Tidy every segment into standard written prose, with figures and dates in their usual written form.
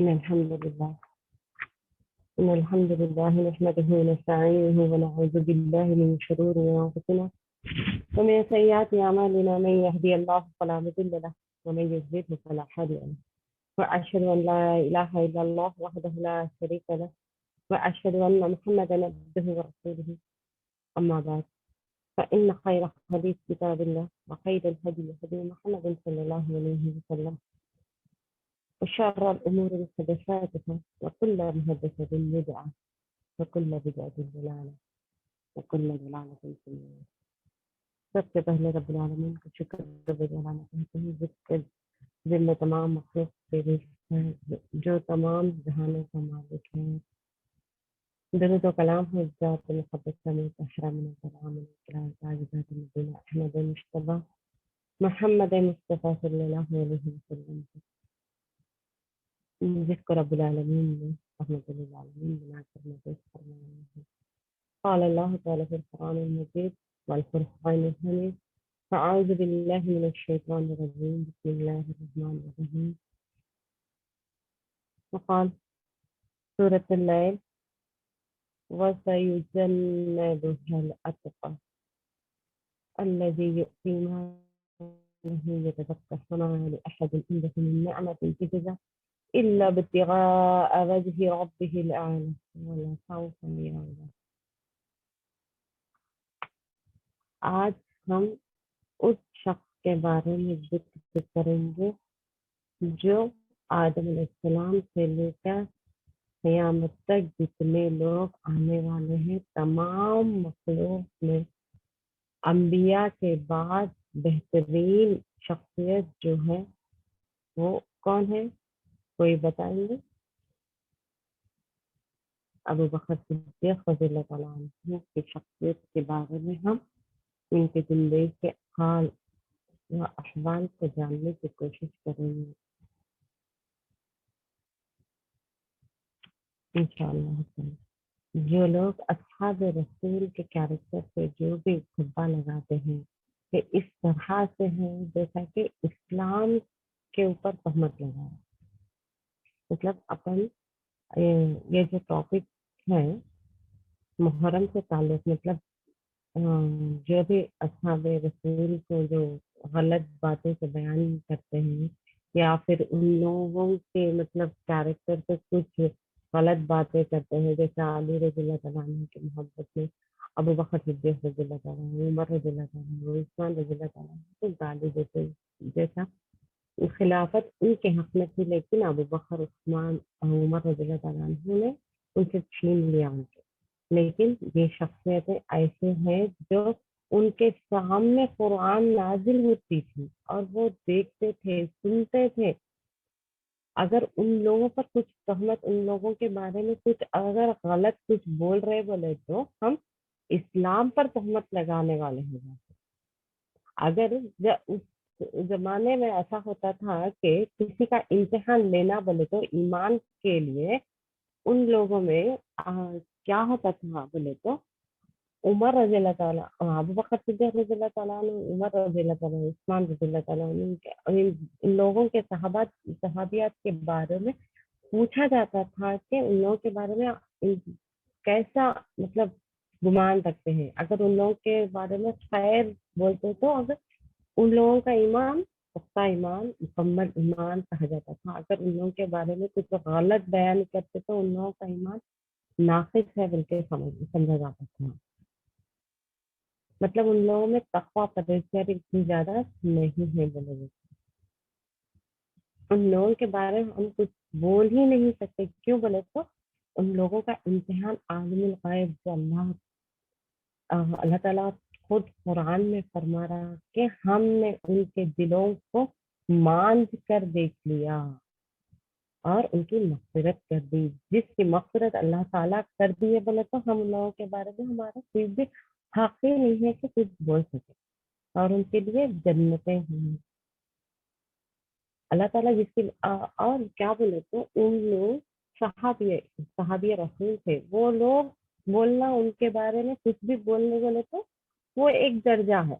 إن الحمد لله نحمده ونستعينه ونعوذ بالله من شرور أنفسنا ومن سيئات أعمالنا من يهدي الله فلا مضل له ومن يضلل فلا هادي له وأشهد أن لا إله إلا الله وحده لا شريك له وأشهد أن محمدا عبده ورسوله أما بعد فإن خير الحديث كتاب الله وخير الهدي هدي محمد صلى الله عليه وسلم وشر الأمور محدثاتها وكل محدثة بدعة وكل بدعة ضلالة وكل ضلالة في النار. سب سے پہلے رب العالمین کا شکر گزارنا چاہتے ہیں جس کے ذمہ تمام مخلوق کے رزق ہے، جو تمام جہانوں کا مالک ہے۔ درود و کلام ہے ذات مقدسہ میں طاہرہ من الکلام ذات مدینہ احمد مشتبہ محمد مصطفیٰ صلی اللہ علیہ وسلم، جس کو رب العالمین نے رحمت للعالمین بنا کر مبعوث فرمایا ہے۔ قال اللہ تعالیٰ فی القرآن المجید والفرقان الحمید فاعوذ باللہ من الشیطان الرجیم بسم اللہ الرحمن الرحیم۔ وقال سورة اللیل وَسَيُجَنَّبُهَا الْأَتْقَى الَّذِي يُؤْتِي مَالَهُ يَتَزَكَّىٰ وَمَا لِأَحَدٍ عِندَهُ مِن نِّعْمَةٍ تُجْزَىٰ إِلَّا ابْتِغَاءَ وَجْهِ رَبِّهِ الْأَعْلَىٰ وَلَسَوْفَ يَرْضَىٰ۔ آج ہم اس شخص کے بارے میں ذکر کریں گے جو آدم علیہ السلام سے لے کر قیامت تک جتنے لوگ آنے والے ہیں تمام مخلوق میں انبیاء کے بعد بہترین شخصیت جو ہے وہ کون ہے؟ کوئی بتائیں گے؟ ابو بکر صدیق رضی اللہ تعالیٰ عنہ کی شخصیت کے بارے میں ہم ان کے زندگی کے حال و احوال کو جاننے کی کوشش کریں گے انشاءاللہ۔ جو لوگ اصحاب رسول کے کیریکٹر سے جو بھی دھبا لگاتے ہیں کہ اس طرح سے ہیں جیسا کہ اسلام کے اوپر تہمت لگا ہے، مطلب اپن یہ جو ٹاپک ہے محرم سے تعلق، مطلب جو بھی اصحاب رسول کو جو غلط باتیں سے بیان کرتے ہیں یا پھر ان لوگوں کے مطلب کیریکٹر سے کچھ غلط باتیں کرتے ہیں، جیسا علی رضی اللہ تعالیٰ عنہ کی محبت میں ابو بکر صدیق رضی اللہ تعالیٰ عنہ، عمر رضی اللہ تعالیٰ عنہ، عثمان رضی اللہ تعالیٰ عنہ، غالب جیسا خلافت ان کے حق میں تھی، لیکن ابو بکر عثمان عمر رضی اللہ تعالیٰ عنہ نے ان سے چھین لیا ان کے۔ لیکن یہ شخصیتیں ایسے ہیں جو ان کے سامنے قرآن نازل ہوتی تھی اور وہ دیکھتے تھے، سنتے تھے، اگر ان لوگوں پر کچھ تہمت، ان لوگوں کے بارے میں کچھ اگر غلط کچھ بول رہے بولے تو ہم اسلام پر تہمت لگانے والے ہو جاتے۔ اگر اس زمانے میں ایسا ہوتا تھا کہ کسی کا امتحان لینا بولے تو ایمان کے لیے ان لوگوں میں کیا ہوتا تھا بولے تو عمر رضی اللہ تعالیٰ، ابو بکر صدیق رضی اللہ تعالیٰ عنہ، عمر رضی اللہ تعالیٰ عنہ، عثمان رضی اللہ تعالیٰ عنہ، ان لوگوں کے صحابیات کے بارے میں پوچھا جاتا تھا کہ ان لوگوں کے بارے میں کیسا مطلب گمان رکھتے ہیں۔ اگر ان لوگوں کے بارے میں خیر بولتے تو اگر ان لوگوں کا ایمان پختہ ایمان، مکمل ایمان کہا جاتا تھا۔ اگر ان لوگوں کے بارے میں کچھ غلط بیان کرتے تو ان لوگوں کا ایمان ناقص ہے بلکہ سمجھا جاتا تھا۔ مطلب ان لوگوں میں تقویٰ پرہیزگاری اتنی زیادہ نہیں ہے بولے گے، ان لوگوں کے بارے میں ہم کچھ بول ہی نہیں سکتے۔ کیوں بولے تو ان لوگوں کا امتحان عالم الغیب جو اللہ تعالیٰ خود قرآن میں فرما رہا کہ ہم نے ان کے دلوں کو مانج کر دیکھ لیا اور ان کی مغفرت کر دی۔ جس کی مغفرت اللہ تعالیٰ کر دی ہے بولے تو ہم لوگوں کے بارے میں ہمارا کوئی بھی حق ہی نہیں ہے کہ کچھ بول سکے، اور ان کے لیے جنتیں ہیں اللہ تعالیٰ جس کی اور کیا بولے تو ان لوگ صحابی رسول تھے، وہ لوگ بولنا ان کے بارے میں کچھ بھی بولنے بولے تو وہ ایک درجہ ہے۔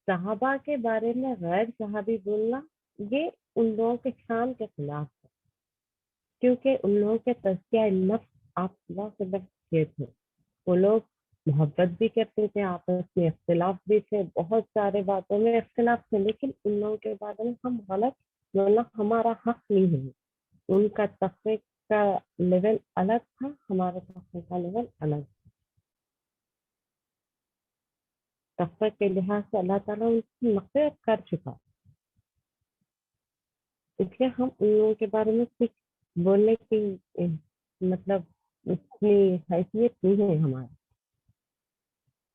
صحابہ کے بارے میں غیر صحابی بولنا یہ ان لوگوں کے شان کے خلاف ہے۔ کیونکہ ان لوگوں کے تزکیہ نفس آپ اللہ سے کیے تھے. وہ لوگ محبت بھی کرتے تھے، آپس میں اختلاف بھی تھے، بہت سارے باتوں میں اختلاف تھے، لیکن ان لوگوں کے بارے میں ہم غلط بولنا ہمارا حق نہیں ہے. ان کا تقوی کا لیول الگ تھا، ہمارے تقوی کا لیول الگ. تقوی کے لحاظ سے اللہ تعالیٰ ان کی مغفرت کر چکا، اس لیے ہم ان لوگوں کے بارے میں کچھ بولنے کی مطلب اتنی حیثیت نہیں ہے ہماری.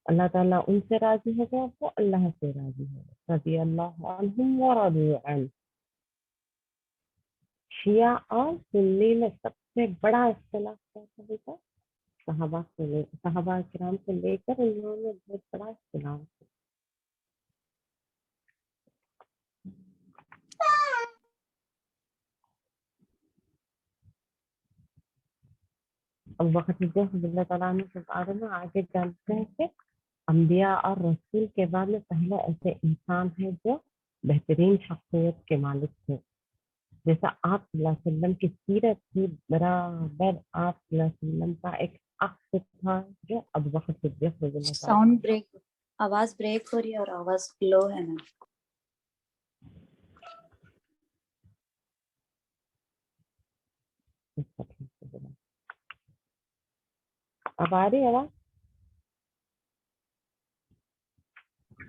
اللہ تعالیٰ ان سے راضی ہو گیا، وہ اللہ سے راضی ہو گیا. رضی اللہ عنہم ورضوا عنہ. شیعہ اور سنی میں سب سے بڑا اختلاف کیا تھا؟ صحابہ کرام سے لے کر ان لوگوں میں بہت بڑا اختلاف ہے. اب وقت اللہ تعالیٰ عنہ کے بارے میں آگے جانتے ہیں کہ انبیاء اور رسول کے بعد میں پہلے ایسے انسان ہیں جو بہترین شخصیت کے مالک تھے. جیسا آپ صلی اللہ علیہ وسلم کی سیرت تھی، برابر آپ صلی اللہ علیہ وسلم کا ایک عکس تھا جو ابو بکر صدیق رضی اللہ تعالیٰ ساؤنڈ بریک، آواز بریک ہو رہی ہے اور آواز لو ہے نا. اب آ رہی آواز؟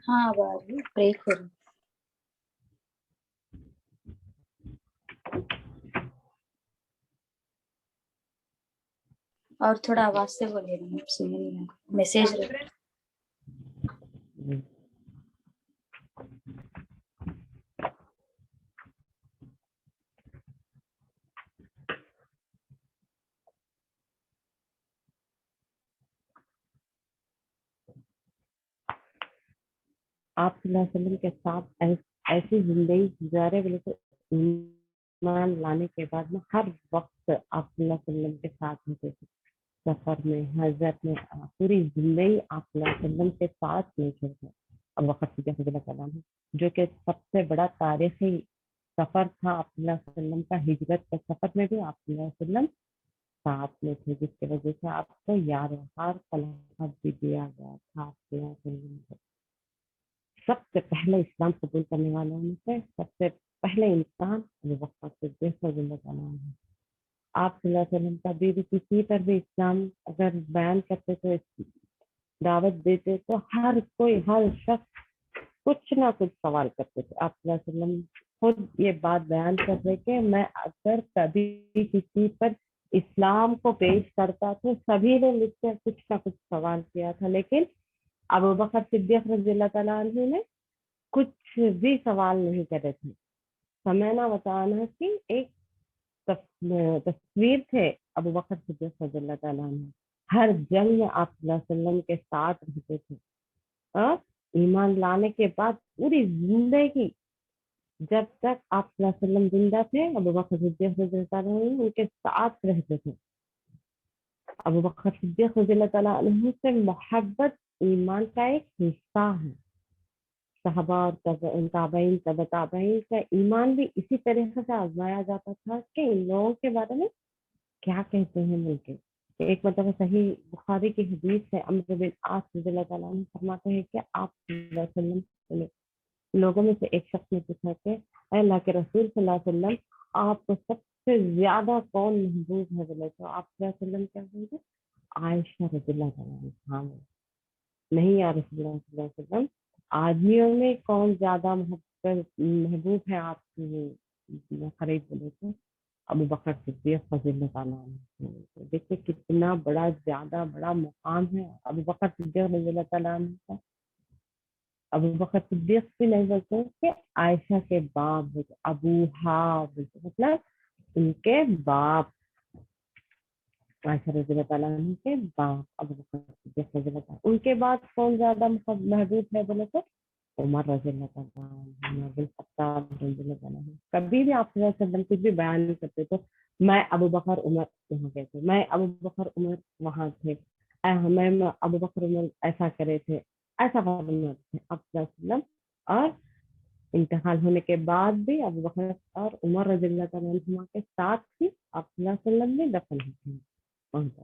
ہاں اب آ رہی ہے، بریک ہو رہی ہے. اور تھوڑا آواز سے بولے رہی ہوں، سنیں نہیں میسج رہے. آپ صلی اللہ علیہ وسلم کے ساتھ ایسی زندگی گزارے بولے تو ایمان لانے کے بعد میں ہر وقت آپ صلی اللہ علیہ وسلم کے ساتھ ہوتے تھے. سفر میں، حضرت میں، پوری زندگی آپ صلی اللہ علیہ وسلم کے ساتھ میں تھے. اب وقت صدیق رضی اللہ تعالیٰ عنہ جو کہ سب سے بڑا تاریخی سفر تھا آپ صلی اللہ علیہ وسلم کا، ہجرت کے سفر میں بھی آپ صلی اللہ علیہ وسلم ساتھ میں تھے، جس کی وجہ سے آپ کو یار ہار خلافت بھی دیا گیا تھا. آپ صلی اللہ علیہ وسلم کو سب سے پہلے اسلام قبول کرنے والوں میں سے سب سے پہلے انسان ابو بکر صدیق رضی اللہ تعالیٰ عنہ. آپ صلی اللہ علیہ وسلم کا بھی کسی پر بھی اسلام اگر بیان کرتے تو دعوت دیتے تو ہر کوئی، ہر شخص کچھ نہ کچھ سوال کرتے تھے. آپ صلی اللہ علیہ وسلم خود یہ بات بیان کر رہے کہ میں اگر کبھی کسی پر اسلام کو پیش کرتا تو سبھی نے مجھ سے کچھ نہ کچھ سوال کیا تھا، لیکن ابو بکر صدیق رضی اللہ تعالیٰ عنہ نے کچھ بھی سوال نہیں کرے تھے. سمینا وطانہ کی ایک تصویر تھے ابو بکر صدیق رضی اللہ تعالیٰ عنہ. ہر جنگ میں آپ صلی اللہ علیہ وسلم کے ساتھ رہتے تھے، اور ایمان لانے کے بعد پوری زندگی جب تک آپ صلی اللہ علیہ وسلم زندہ تھے ابو بکر صدیق رضی اللہ تعالیٰ عنہ ان کے ساتھ رہتے تھے. ابو بکر صدیق رضی اللہ تعالیٰ عنہ سے محبت ایمان کا ایک حصہ ہے. صحابہ اور تابعین تبع تابعین کا ایمان بھی اسی طریقے سے آزمایا جاتا تھا کہ ان لوگوں کے بارے میں کیا کہتے ہیں مل کے. ایک مطلب صحیح بخاری کی حدیث ہے، عمرو بن عاص رضی اللہ تعالیٰ عنہ فرماتے ہیں کہ آپ صلی اللہ علیہ وسلم لوگوں میں سے ایک شخص نے پوچھا کہ اے اللہ کے رسول صلی اللہ علیہ وسلم آپ کو سب سے زیادہ کون محبوب ہے؟ بولے تو آپ صلی اللہ علیہ وسلم کیا بولتے؟ عائشہ رضی اللہ تعالیٰ عنہ. نہیں یا رسول اللہ صلی اللہ علیہ وسلم، آدمیوں میں کون زیادہ محبوب ہے آپ کی خرید بولے تو ابو بکر صدیق رضی اللہ تعالیٰ عنہ. دیکھیں کتنا بڑا، زیادہ بڑا مقام ہے ابو بکر صدیق رضی اللہ تعالیٰ عنہ کا. ابو بکر صدیق بھی نہیں بولتے کہ عائشہ کے باپ بولتے، ابوہا بولتے، مطلب ان کے باپ، عائشہ رضی اللہ تعالیٰ عنہ کے باپ ابو بکر صدیق رضی اللہ تعالیٰ. ان کے بعد کون زیادہ محبوب ہے بولے تو عمر رضی اللہ تعالیٰ عنہ، بن خطاب رضی اللہ تعالیٰ عنہ. کبھی بھی آپ صلی اللہ علیہ وسلم کچھ بھی بیان نہیں کرتے تو میں ابو بکر عمر وہاں گئے تھے، میں ابو بکر عمر وہاں تھے، میں ابو بکر عمر ایسا کرے تھے، ایسا فرماتے تھے آپ صلی اللہ علیہ وسلم. اور انتقال ہونے کے بعد بھی ابو بکر اور عمر رضی اللہ تعالیٰ عنہما کے ساتھ ہی آپ صلی اللہ علیہ وسلم میں دفن ہوتے ہیں وہاں پر۔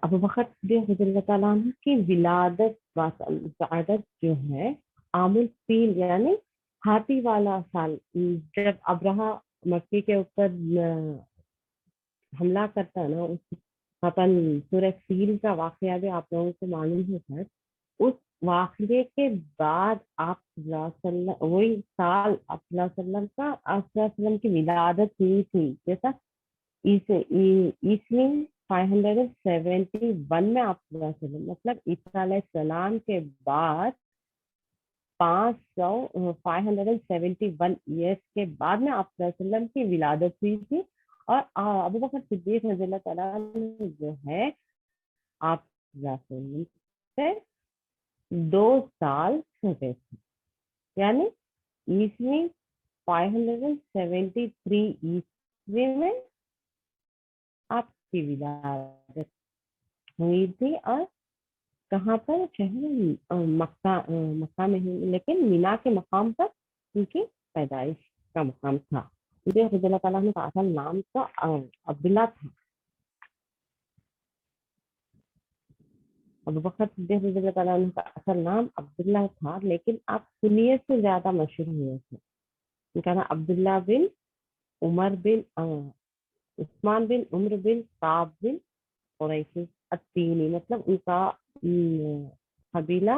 ابو بکر صدیق رضی اللہ تعالیٰ عنہ کی ولادت جو ہے عام الفیل یعنی ہاتھی والا سال، جب ابرہہ مکی کے اوپر حملہ کرتا ہے نا، اس اپن سورہ فیل کا واقعہ بھی آپ لوگوں کو معلوم ہے، اس واقعے کے بعد آپ صلی اللہ علیہ وسلم وہی سال آپ صلی اللہ علیہ وسلم کا آپ صلی اللہ علیہ وسلم کی ولادت ہوئی تھی، جیسا عیسوی 571 میں آپ صلی اللہ علیہ وسلم مطلب عیسیٰ علیہ السلام کے بعد 571 ایئرس کے بعد میں آپ صلی اللہ علیہ وسلم کی ولادت ہوئی تھی، اور ابو بکر صدیق رضی اللہ تعالیٰ عنہ جو ہے آپ صلی اللہ علیہ وسلم سے 2 سال چھوٹے تھے، یعنی عیسوی 573 عیسوی میں آپ کی ولادت ہوئی تھی، اور کہاں پر شہر مکہ میں ہی، لیکن مینا کے مقام پر ان کی پیدائش کا مقام تھا۔ رضی اللہ تعالیٰ عنہ کا اصل نام تو عبداللہ تھا، ابو بکر صدیق رضی اللہ تعالیٰ عنہ کا اصل نام عبداللہ تھا، لیکن آپ کنیت سے زیادہ مشہور ہوئے تھے۔ ان کا نام عبداللہ بن عمر بن عثمان بن عمر بن کعب بن قریش التیمی، مطلب ان کا قبیلہ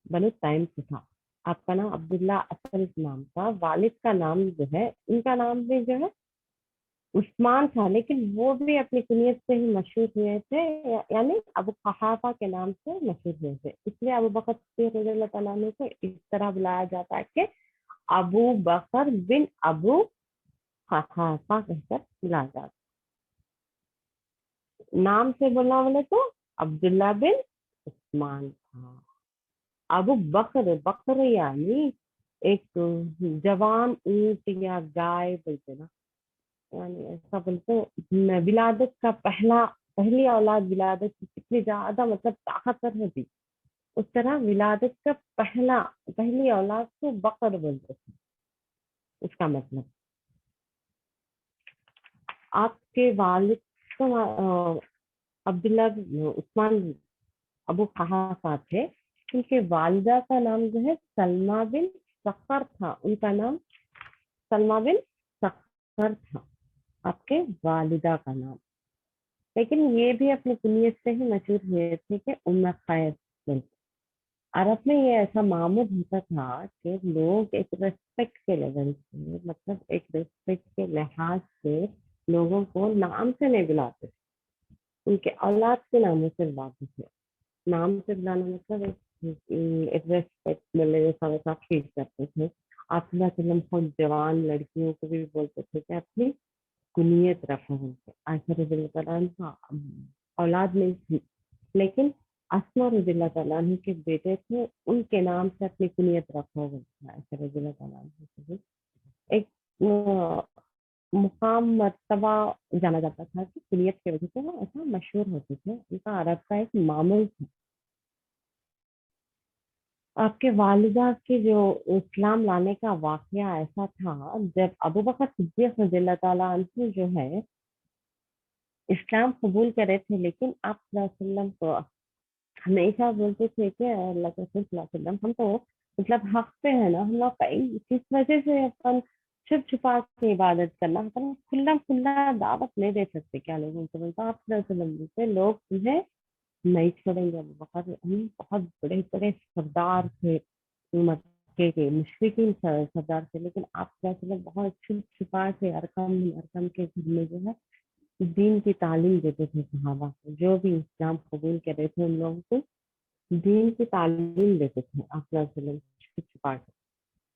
بنو تیم سے تھا۔ آپ کا نام عبداللہ اصل نام تھا۔ والد کا نام جو ہے، ان کا نام بھی جو ہے عثمان تھا، لیکن وہ بھی اپنی کنیت سے ہی مشہور ہوئے تھے، یعنی ابو قحافہ کے نام سے مشہور ہوئے تھے، اس لیے ابو بکر صدیق رضی اللہ تعالیٰ عنہ کو اس طرح بلایا جاتا ہے کہ ابو بکر بن ابو قحافہ کہہ کر بلایا جاتا ہے۔ نام سے بولنا بولے تو عبداللہ بن عثمان تھا۔ ابو بکر یعنی ایک جوان اونٹ یا گائے بولتے نا، یعنی ایسا بولتے ولادت کا پہلی اولاد ولادت کی کتنی زیادہ مطلب طاقتور ہوتی، اس طرح ولادت کا پہلی اولاد کو بکر بولتے تھے۔ اس کا مطلب آپ کے والد تو عبداللہ عثمان ابو قحافہ تھے، ان کے والدہ کا نام جو ہے سلمہ بن سخر تھا، ان کا نام سلمہ بن سخر تھا آپ کے والدہ کا نام، لیکن یہ بھی اپنی کنیت سے ہی مشہور ہوئے تھے کہ ام خیر بنت۔ عرب میں یہ ایسا معمول ہوتا تھا کہ لوگ ایک ریسپیکٹ کے لیول سے، مطلب ایک ریسپیکٹ کے لحاظ سے لوگوں کو نام سے نہیں بلاتے تھے، ان کے اولاد کے ناموں سے بلاتے تھے۔ نام سے بلانا مطلب ایک ریسپیکٹ ملے ویسا ٹریٹ کرتے تھے۔ آپ صلی اللہ علیہ وسلم خود جوان لڑکیوں کو بھی بولتے تھے کہ اپنی کنیت رکھو ان سے۔ عائشہ رضی اللہ تعالیٰ عنہ اولاد نہیں تھی، لیکن اسماء رضی اللہ تعالیٰ عنہ کے بیٹے تھے، ان کے نام سے اپنی کنیت رکھو گے۔ عائشہ رضی اللہ تعالیٰ عنہ سے بھی ایک مقام مرتبہ جانا جاتا تھا کہ کنیت کی وجہ سے وہ ایسا مشہور ہوتے تھے، ان کا عرب کا ایک معمول تھا۔ آپ کے والدہ کے جو اسلام لانے کا واقعہ ایسا تھا، جب ابو بکر صدیق رضی اللہ تعالیٰ عنہ جو ہے اسلام قبول کرے تھے، لیکن آپ صلی اللہ علیہ وسلم کو ہمیشہ بولتے تھے کہ اللہ کے رسول صلی اللہ علیہ وسلم ہم تو مطلب حق پہ ہے نا، ہم لوگ کس وجہ سے اپن چھپ چھپا کے عبادت کرنا، ہم کھلا دعوت نہیں دے سکتے کیا لوگوں کو؟ بولتا آپ صلی اللہ علیہ وسلم بولتے لوگ تمہیں نہیں چھوڑیں گے۔ ابو بکر بہت بڑے بڑے سردار تھے، مکے کے مشرکین سردار تھے، لیکن آپ صلی اللہ علیہ وسلم بہت چھپ چھپا کے ارقم کے گھر میں جو ہے دین کی تعلیم دیتے تھے صحابہ کو، جو بھی اسلام قبول کرے تھے ان لوگوں کو دین کی تعلیم دیتے تھے آپ صلی اللہ علیہ وسلم چھپ چھپا کے۔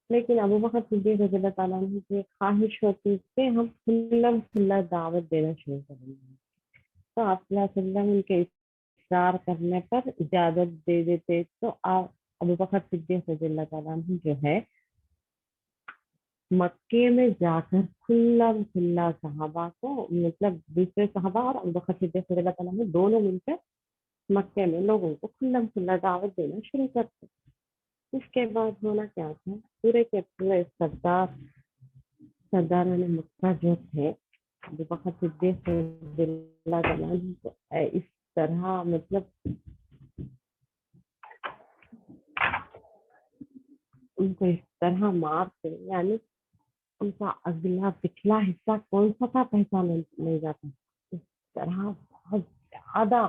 لیکن ابو بکر صدیق رضی اللہ تعالیٰ عنہ کی خواہش ہوتی کہ ہم کھلا دعوت دینا شروع کریں گے، تو آپ صلی اللہ علیہ وسلم ان کے اصرار کرنے پر اجازت دے دیتے، تو ابو بکر صدیق رضی اللہ تعالیٰ عنہ جو ہے مکے میں جا کر کھلا صحابہ کو، مطلب دوسرے صحابہ اور ابو بکر صدیق رضی اللہ تعالیٰ عنہ دونوں مل کر مکے میں لوگوں کو کھلا دعوت دینا شروع کرتے۔ اس کے بعد ہونا کیا تھا، پورے کے پورے سرداران مکہ جو تھے ابو بکر صدیق رضی اللہ تعالیٰ عنہ کو اس طرح مطلب ان کو اس طرح مارتے، یعنی ان کا اگلا پچھلا حصہ کون سا تھا پہچانا نہیں جاتا، اس طرح بہت زیادہ،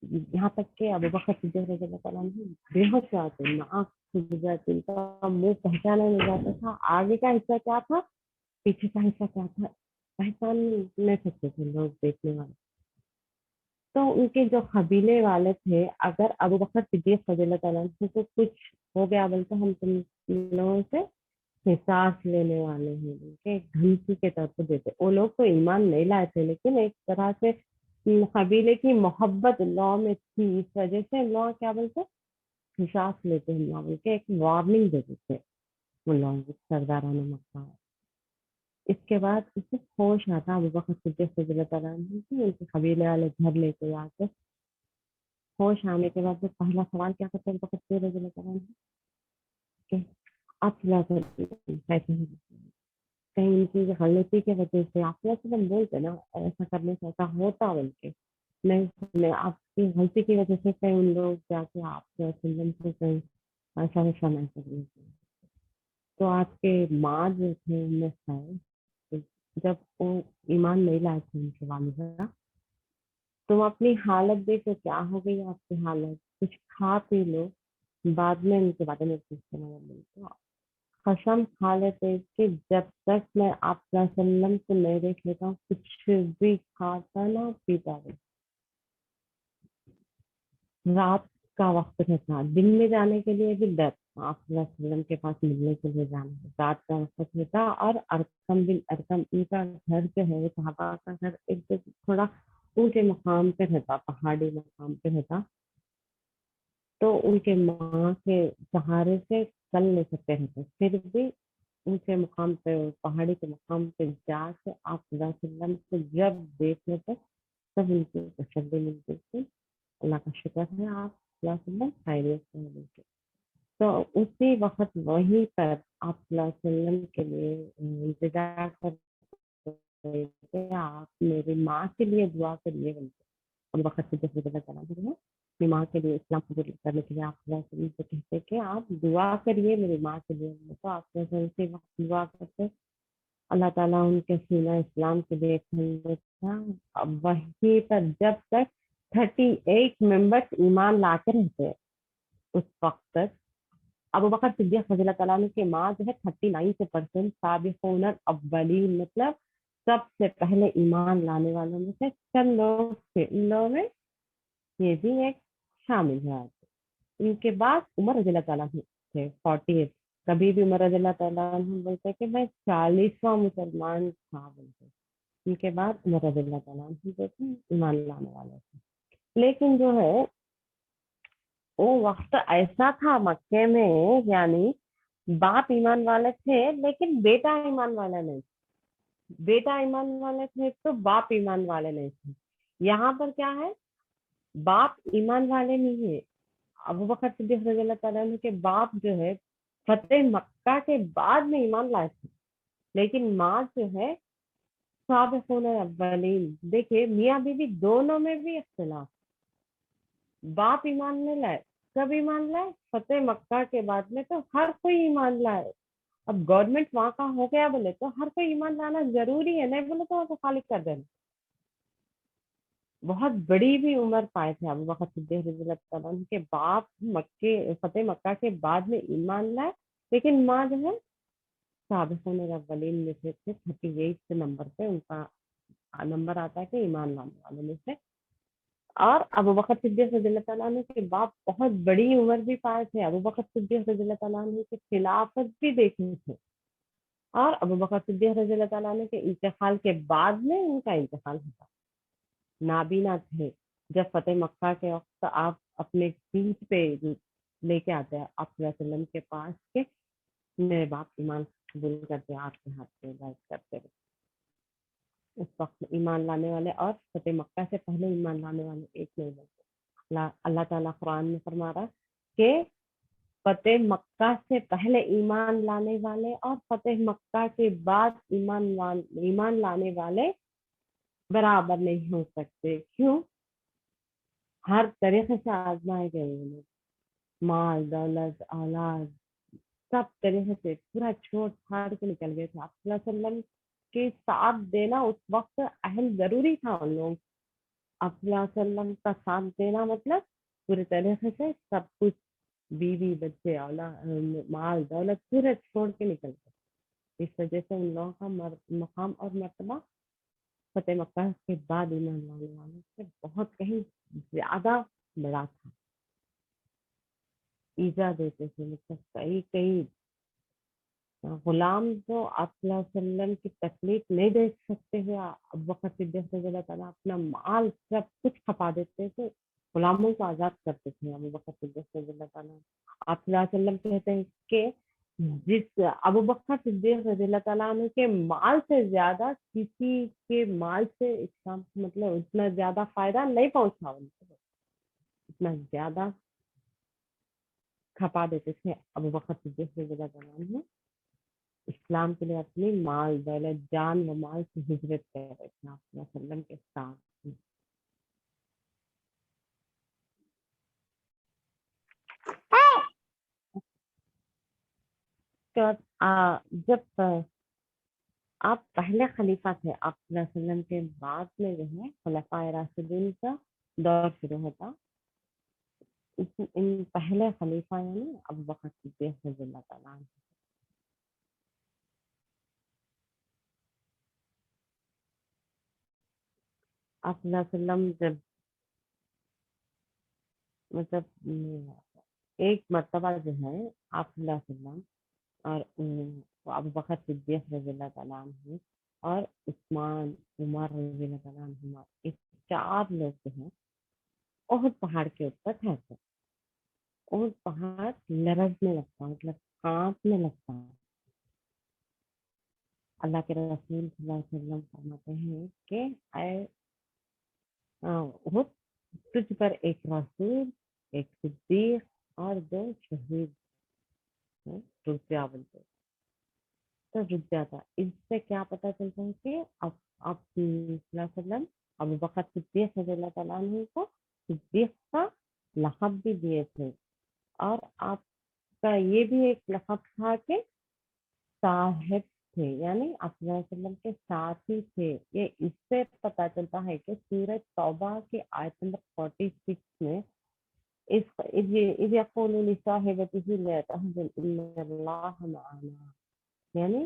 یہاں تک کہ ابو بکر صدیق رضی اللہ تعالیٰ عنہ بے ہوش ہو جاتے، ناک کھل جاتی، ان کا منہ پہچانا نہیں جاتا تھا، آگے کا حصہ کیا تھا پیچھے کا حصہ کیا تھا پہچان نہیں سکتے تھے لوگ دیکھنے والے۔ تو ان کے جو قبیلے والے تھے، اگر ابو بکر صدیق رضی اللہ تعالیٰ عنہ کو کچھ ہو گیا بولتے ہم تم لوگوں سے حساب لینے والے ہیں، کہ دھمکی کے طور پہ دیتے، وہ لوگ تو ایمان نہیں لائے تھے لیکن ایک طرح سے قبیلے کی محبت اللہ میں تھی، اس وجہ سے اللہ کیا بولتے حساب لیتے ہیں، بول کے ایک وارننگ دیتے تھے ان لوگوں کو سرداران مکہ۔ اس کے بعد اسے ہوش آتا ابو بکر صدیق رضی اللہ تعالیٰ عنہ کی، ان کے قبیلے والے گھر لے کے آ کے ہوش آنے کے بعد پہلا سوال کیا کرتے ہیں ابو بکر صدیق رضی اللہ تعالیٰ عنہ کہ آپ کہتے ہیں کہیں ان کی غلطی کی وجہ سے آپ بولتے نا ایسا کرنے سے ایسا ہوتا بول کے نہیں، آپ کی غلطی کی وجہ سے کہیں ان لوگ جا کے آپ سے کہیں ایسا ویسا نہیں کرنے سے، تو آپ کے ماں جو تھے ان میں سے جب وہ ایمان نہیں لائے تھے ان کے والدہ، تم اپنی حالت دیکھو کیا ہو گئی آپ کی حالت، کچھ کھا پی لو، بعد میں ان کے بارے میں پوچھتے ہیں، قسم کھا لیتے کہ جب تک میں آپ صلی اللہ علیہ وسلم کو نہیں دیکھ لیتا ہوں کچھ بھی کھاتا نہ پیتا بھی، رات کا وقت رہتا، دن میں جانے کے لیے بھی ڈر، آپ صلی اللہ علیہ وسلم کے پاس ملنے کے لیے جانا، رات کا وقت رہتا، اور ارقم بن ارقم ان کا گھر جو ہے صحابہ کا گھر ایک تھوڑا اونچے مقام پہ رہتا، پہاڑی مقام پہ رہتا، تو ان کے ماں کے سہارے سے چل نہیں سکتے رہتے، پھر بھی اونچے مقام پہ پہاڑی کے مقام پہ جا کے آپ صلی اللہ علیہ وسلم کو جب دیکھ لیتے تب ان کی تسلی ملتی تھی، اللہ کا شکر ہے آپ صلی اللہ علیہ وسلم خیریت سے ملتے، تو اسی وقت وہیں پر آپ صلی اللہ علیہ وسلم کے لیے انتظار کرتے کہ آپ میری ماں کے لیے دعا کریے بلکہ، ابو بکر صدیق رضی اللہ تعالیٰ عنہ اپنی ماں کے لیے اسلام قبول کرنے کے لیے آپ صلی اللہ علیہ وسلم سے کہتے کہ آپ دعا کریے میری ماں کے لیے، تو آپ اسی وقت دعا کرتے، اللہ تعالیٰ ان کے سینہ اسلام کے لیے کھول دیتا، اب وہیں پر جب تک 38 ممبرس ایمان لاتے رہتے اس وقت تک، ابو بکر صدیق رضی اللہ تعالیٰ عنہ کے ماں جو ہے 39% سابقون الاولین، مطلب سب سے پہلے ایمان لانے والوں میں سے چند لوگ تھے، ان لوگوں میں یہ بھی ایک شامل ہے۔ ان کے بعد عمر رضی اللہ تعالیٰ عنہ تھے 48، کبھی بھی عمر رضی اللہ تعالیٰ عنہ بولتے کہ میں 40واں مسلمان تھا بولتے، ان کے بعد عمر رضی اللہ تعالیٰ عنہ جو تھے ایمان لانے والے تھے، لیکن جو ہے وہ وقت ایسا تھا مکے میں، یعنی باپ ایمان والے تھے لیکن بیٹا ایمان والا نہیں تھا، بیٹا ایمان والے تھے تو باپ ایمان والے نہیں تھے، یہاں پر کیا ہے باپ ایمان والے نہیں ہے، ابو بکر صدیق رضی اللہ تعالیٰ عنہ کے باپ جو ہے فتح مکہ کے بعد میں ایمان لائے تھے، لیکن ماں جو ہے سابقون الاولین، دیکھیے میاں بیوی دونوں میں بھی اختلاف، باپ ایمان نہیں لائے، کب ایمان لائے فتح مکہ کے بعد میں، تو ہر کوئی ایمان لائے، اب گورنمنٹ وہاں کا ہو گیا بولے تو ہر کوئی ایمان لانا ضروری ہے، نہیں بولے تو خالی کر دینا، بہت بڑی بھی عمر پائے تھے ابو بکر صدیق رضی اللہ تعالیٰ عنہ کے باپ مکے فتح مکہ کے بعد میں ایمان لائے، لیکن ماں جو ہے سابقون الاولین میں سے تھے، 38 نمبر پہ ان کا نمبر آتا ہے کہ ایمان لانے والوں میں سے، اور ابو بکر صدیق رضی اللہ تعالیٰ عنہ کے باپ بہت بڑی عمر بھی پائے تھے، ابو بکر صدیق رضی اللہ تعالیٰ عنہ کے خلافت بھی دیکھے تھے، اور ابو بکر صدیق رضی اللہ تعالیٰ عنہ کے انتقال کے بعد میں ان کا انتقال ہوتا، نابینا تھے جب فتح مکہ کے وقت آپ اپنے پیٹھ پہ لے کے آتے ہیں آپ صلی اللہ علیہ وسلم کے پاس کے میرے باپ ایمان قبول کرتے آپ کے ہاتھ پہ بیعت کرتے رہے، اس وقت ایمان لانے والے اور فتح مکہ سے پہلے ایمان لانے والے ایک نہیں بنتے، اللہ تعالیٰ قرآن میں فرما رہا کہ فتح مکہ سے پہلے ایمان لانے والے اور فتح مکہ کے بعد ایمان لانے والے برابر نہیں ہو سکتے. کیوں؟ ہر طریقے سے آزمائے گئے انہیں، مال دولت اولاد سب طریقے سے پورا چھوڑ چھاڑ کے نکل گئے تھے. آپ صلی اللہ علیہ وسلم کے ساتھ دینا اس وقت اہم ضروری تھا. ان لوگ آپ صلی اللہ علیہ وسلم کا ساتھ دینا مطلب پورے طریقے سے سب کچھ، بیوی بچے اولاد مال دولت پورے چھوڑ کے نکل گئے. اس وجہ سے ان لوگوں کا مقام اور مرتبہ فتح مکہ کے بعد ایمان لانے والوں سے بہت کہیں زیادہ بڑا تھا. ایزا دیتے تھے، مطلب کئی غلام جو آپ صلی اللہ علیہ وسلم کی تکلیف نہیں دیکھ سکتے ہوئے ابو بکر صدیق رضی اللہ تعالیٰ اپنا مال سب کچھ کھپا دیتے تھے، غلاموں کو آزاد کرتے تھے ابو بکر صدیق رضی اللہ تعالیٰ. آپ صلی اللہ علیہ وسلم کہتے ہیں کہ جس ابو بکر صدیق رضی اللہ تعالیٰ عنہ کے مال سے زیادہ کسی کے مال سے اسلام مطلب اتنا زیادہ فائدہ نہیں پہنچا، ان کو اتنا زیادہ کھپا دیتے تھے ابو بکر صدیق رضی اللہ تعالیٰ عنہ اسلام کے لیے اپنی مال دولت جان و مال سے ہجرت کر رہے تھے آپ صلی اللہ علیہ وسلم کے ساتھ. جب آپ پہلے خلیفہ تھے آپ صلی اللہ علیہ وسلم کے بعد میں جو ہے خلفائے راشدین کا دور شروع ہوتا. ان پہلے خلیفہ یعنی ابو بکر صدیق رضی اللہ تعالیٰ عنہ. آپ صلی اللہ علیہ وسلم جب مطلب ایک مرتبہ جو ہے آپ صلی اللہ علیہ وسلم اور ابو بکر صدیق رضی اللہ تعالیٰ عنہ اور عثمان عمر رضی اللہ تعالیٰ عنہ اس 4 لوگ جو ہیں احد پہاڑ کے اوپر ٹھہرتے. احد پہاڑ لرزنے لگتا مطلب کانپنے لگتا. اللہ کے رسول صلی اللہ علیہ وسلم فرماتے ہیں کہ اے احد تجھ پر ایک رسول ایک صدیق اور 2 شہید رک جا بولتے تو رک جاتا. اس سے کیا پتہ چلتا ہے کہ آپ صلی اللہ علیہ وسلم ابو بکر صدیق رضی اللہ تعالیٰ عنہ کو صدیق کا لقب بھی دیے تھے اور آپ کا یہ بھی ایک لقب تھا کہ صاحب تھے یعنی آپ صلی اللہ علیہ وسلم کے ساتھی تھے. یہ اس سے پتہ چلتا ہے کہ سورہ توبہ کی آیت نمبر 46 میں اذ یقول لصاحبته لا تحزن ان اللہ معنا، یعنی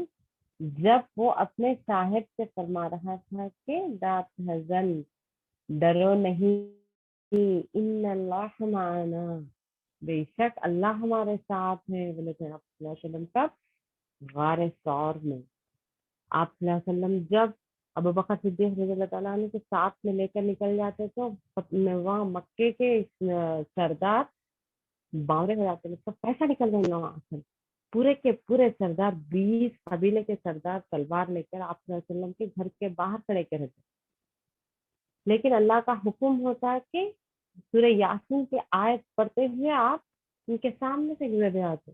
جب وہ اپنے صاحب سے فرما رہا تھا کہ لا تحزن ڈرو نہیں ان اللہ معنا بے شک اللہ ہمارے ساتھ ہے. بولے تھے آپ صلی اللہ علیہ وسلم کا غار ثور میں. آپ صلی اللہ علیہ وسلم جب ابو بکر صدیق رضی اللہ تعالیٰ عنہ کے ساتھ میں لے کر نکل جاتے تو وہاں مکے کے سردار باورے ہو جاتے تو پیسہ نکل گئے وہاں سے. پورے کے پورے سردار 20 قبیلے کے سردار تلوار لے کر آپ صلی اللہ علیہ وسلم کے گھر کے باہر کھڑے کے رہتے. لیکن اللہ کا حکم ہوتا ہے کہ سورہ یاسین کی آیت پڑھتے ہوئے آپ ان کے سامنے سے گزر جاتے.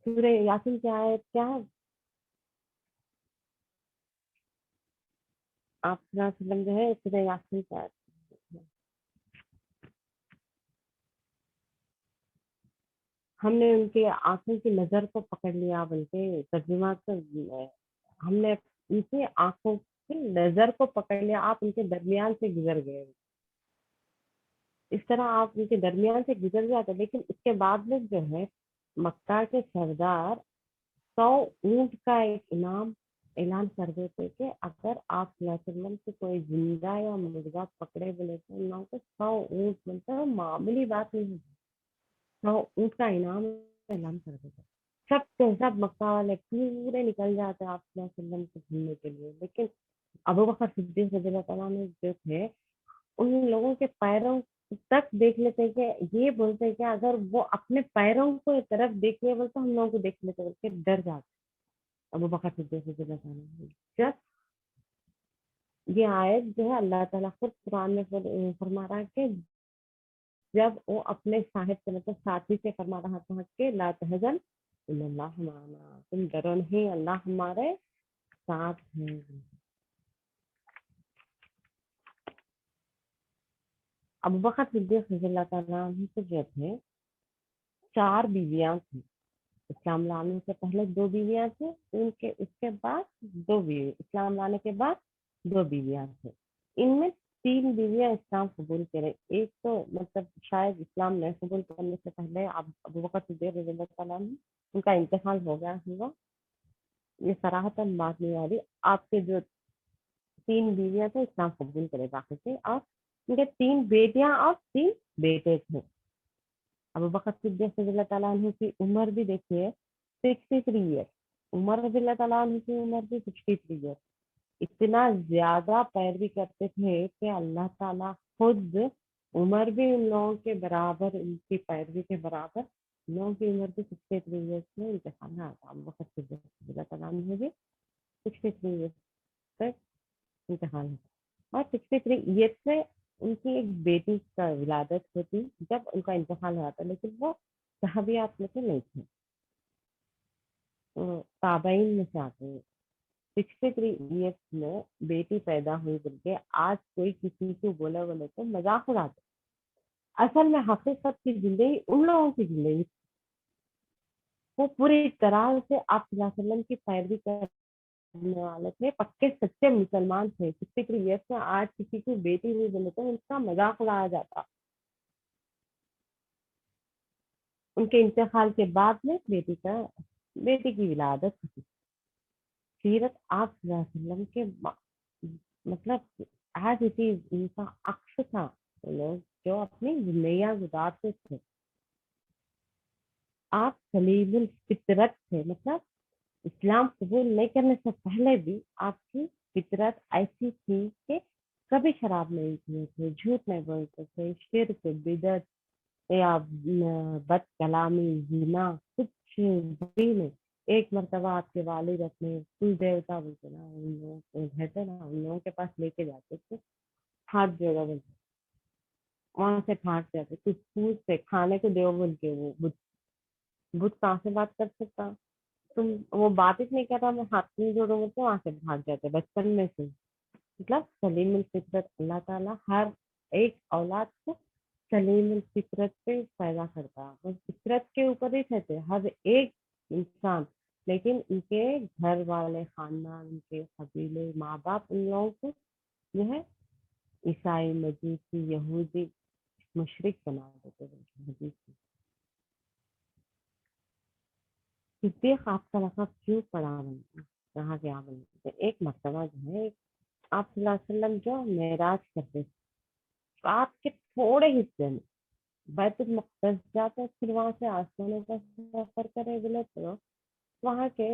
سورہ یاسین کی آیت کیا ہے؟ آپ صلی اللہ علیہ وسلم جو ہے سورہ یاسین کی آیت ہم نے ان کے آنکھوں کی نظر کو پکڑ لیا بلکہ ترجمہ ہم نے ان کی آنکھوں کی نظر کو پکڑ لیا، آپ ان کے درمیان سے گزر گئے. اس طرح آپ ان کے درمیان سے گزر جاتے. لیکن اس کے بعد میں جو ہے مکہ کے سردار 100 اونٹ کا ایک انعام اعلان کر دیتے کہ اگر آپ صلی اللہ علیہ وسلم سے کوئی زندہ یا مردہ پکڑے بولے تو ان لوگوں کو 100 اونٹ ملتا ہے. معمولی بات نہیں ہے، 100 اونٹ کا انعام اعلان کر دیتے. سب کے سب مکہ والے پورے نکل جاتے آپ صلی اللہ علیہ وسلم سے گھومنے کے لیے. لیکن ابو بکر صدیق رضی اللہ تعالیٰ نے جو تھے ان لوگوں کے پیروں تک دیکھ لیتے کہ یہ بولتے کہ اگر وہ اپنے پیروں کو طرف دیکھ لے بولتے ہم لوگوں کو دیکھ لیتے بول کے ڈر جاتے ابو بکر صدیق رضی اللہ تعالیٰ نے. جب یہ آیت جو ہے اللہ تعالیٰ خود قرآن میں فرما رہا ہے کہ جب وہ اپنے صاحب سے مطلب ساتھی سے فرما رہا تھا کہ لا تحزن ان اللہ معنا، تم ڈرو نہیں، اللہ ہمارے ساتھ ہیں. ابو بکر صدیق رضی اللہ تعالیٰ عنہ سے جو تھے 4 بیویاں تھیں. اسلام لانے سے پہلے 2 بیویاں تھیں، اس کے بعد 2 بیوی، اسلام لانے کے بعد 2 بیویاں تھیں. ان میں 3 بیویاں اسلام قبول کرے. ایک تو مطلب شاید اسلام نہیں قبول کرنے سے پہلے ابو بکر صدیق رضی اللہ تعالیٰ عنہ ان کا انتقال ہو گیا ہوا. یہ صراحتاً بات نہیں آ رہی. آپ کے جو 3 بیویاں تھے اسلام قبول کرے باقی تھے، اور ان کے 3 بیٹیاں اور 3 بیٹے تھے. ابو بکر صدیق رضی اللہ تعالیٰ عنہ کی عمر بھی دیکھیے 63 ایئر. عمر رضی اللہ تعالیٰ عنہ کی عمر بھی 63 ایئر. اتنا زیادہ پیروی کرتے تھے کہ اللہ تعالیٰ خود عمر بھی ان لوگوں کے برابر، ان کی پیروی کے برابر، ان لوگوں کی عمر بھی 63 ایئرس میں انتقال آتا. ابو بکر صدیق رضی اللہ تعالیٰ عنہ بھی 63 ایئرس تک انتقال ہوتا. اور 63 ایئرس سے ان کی ایک بیٹی کا ولادت ہوتی جب ان کا انتقال ہوا تھا، لیکن وہ صحابیات میں سے نہیں تھے، تابعین میں سے آتے ہیں. 63 ایئرس میں بیٹی پیدا ہوئی، بلکہ آج کوئی کسی کو بولے تو مذاق اڑاتے. اصل میں حقیقت کی زندگی ان لوگوں کی زندگی، وہ پوری طرح سے آپ صلی اللہ علیہ وسلم کی پیروی کرنے والے تھے، پکے سچے مسلمان تھے. 63 ایئرس میں آج کسی کی بیٹی ہوئی بولے تو ان کا مذاق اڑایا جاتا. ان کے انتقال کے بعد میں بیٹی کی ولادت ہوئی. سیرت آپ صلی اللہ علیہ وسلم کے مطلب آج اسی ان کا عکس تھا. لوگ جو اپنی زندگیاں گزارتے تھے، آپ سلیم الفطرت تھے. مطلب اسلام قبول نہیں کرنے سے پہلے بھی آپ کی فطرت ایسی تھی کہ کبھی شراب نہیں پیے تھے، جھوٹ نہیں بولتے تھے، شرک، بدعت یا بد کلامی، زنا، کچھ بھی نہیں. ایک مرتبہ آپ کے والد اپنے کل دیوتا بولتے نا، ان لوگوں کو کہتے نا، ان لوگوں کے پاس لے کے جاتے تھے، ہاتھ جوڑا بولتے، وہاں سے پھانٹ جاتے، کچھ پوچھتے، کھانے کو دیو بول کے. وہ بدھ کہاں سے بات کر سکتا؟ تم وہ بات ہی نہیں کر رہا، میں ہاتھ نہیں جوڑوں گا تو وہاں سے بھاگ جاتے بچپن میں سے. مطلب سلیم الفطرت اللہ تعالیٰ ہر ایک اولاد کو سلیم الفطرت پہ پیدا کرتا. وہ فطرت کے اوپر ہی رہتے ہر ایک انسان، لیکن ان کے گھر والے، خاندان، ان کے قبیلے، ماں باپ ان لوگوں کو جو ہے عیسائی، مجوسی، یہودی، مشرک بنا دیتے ہیں. صدیق آپ کا لقب کیوں پڑا بنتا، کہاں کیا بنتے؟ ایک مرتبہ جو ہے آپ صلی اللہ علیہ وسلم جو معراج کرتے تھے، رات کے تھوڑے حصے میں بیت المقدس جاتے، پھر وہاں سے آسمانوں کا سفر کرے بولے تو وہاں کے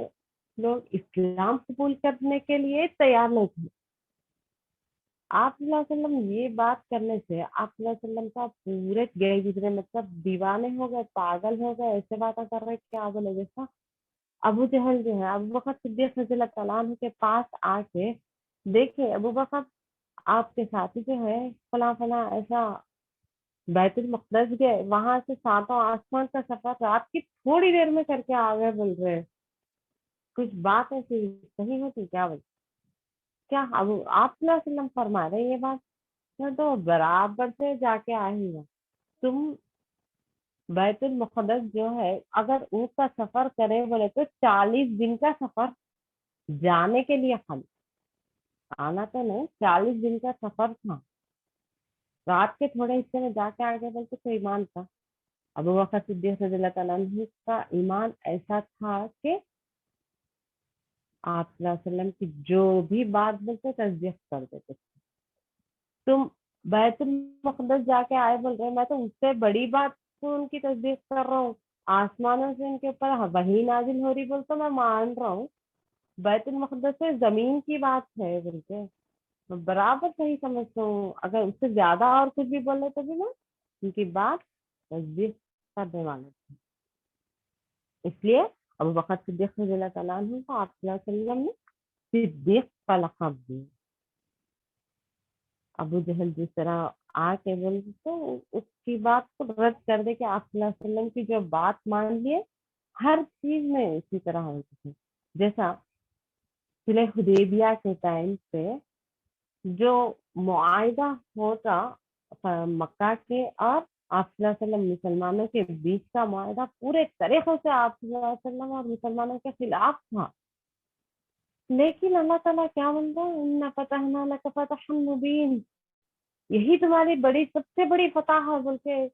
لوگ اسلام قبول کرنے کے لیے تیار نہیں تھے. آپ صلی اللہ علیہ وسلم یہ بات کرنے سے آپ صلی اللہ علیہ وسلم کا پورے گئے گزرے مطلب دیوانے ہو گئے، پاگل ہو گئے، ایسے باتیں کر رہے کیا بولے. جیسا ابو جہل جو ہے ابو بکر صدیق رضی اللہ تعالیٰ عنہ کے پاس آ کے دیکھے، ابو بکر آپ کے ساتھی جو ہے فلاں فلاں ایسا بیت المقدس گئے، وہاں سے 7 آسمان کا سفر رات کی تھوڑی دیر میں کر کے آ گئے، بول رہے کچھ بات ایسی صحیح ہوتی کیا؟ بول کیا ابو آپ صلی اللہ علیہ وسلم فرما رہے یہ بات؟ میں تو برابر سے جا کے آئی ہوں. تم بیت المقدس جو ہے اگر اس کا سفر کرے بولے تو 40 دن کا سفر جانے کے لیے، خالی آنا تو نہیں، 40 دن کا سفر تھا. رات کے تھوڑے حصے میں جا کے آگے بولتے تو ایمان تھا. ابو بکر صدیق رضی اللہ تعالیٰ عنہ کا ایمان ایسا تھا کہ آپ صلی اللہ علیہ وسلم کی جو بھی بات بولتے تصدیق کر دیتے. تم بیت المقدس جا کے آئے بول رہے، میں تو اس سے بڑی بات تو ان کی تصدیق کر رہا ہوں، آسمانوں سے ان کے اوپر وحی نازل ہو رہی بول تو میں مان رہا ہوں، بیت المقدس سے زمین کی بات ہے بولتے میں برابر صحیح سمجھتا ہوں. اگر اس سے زیادہ اور کچھ بھی بولے تو بھی میں ان کی بات تصدیق کرنے والے تھے. اس لیے ابو بکر صدیق رضی اللہ تعالیٰ عنہ کو آپ صلی اللہ علیہ وسلم نے صدیق کا لقب دیا. ابو جہل جس طرح آ کے بولتے تو اس کی بات کو رد کر دے کہ آپ صلی اللہ علیہ وسلم کی جو بات مان لیے ہر چیز میں اسی طرح ہوتی تھی. جیسا صلح حدیبیہ کے ٹائم پہ جو معاہدہ ہوتا مکہ کے اور آپ صلی اللہ علیہ وسلم مسلمانوں کے بیچ کا معاہدہ پورے طریقے سے آپ صلی اللہ علیہ وسلم اور مسلمانوں کے خلاف تھا. لیکن اللہ تعالیٰ کیا بولتا ہے اِنَّا فَتَحْنَا لَكَ فَتْحًا مُبِينًا, یہی تمہاری بڑی سب سے بڑی فتح ہے بول کے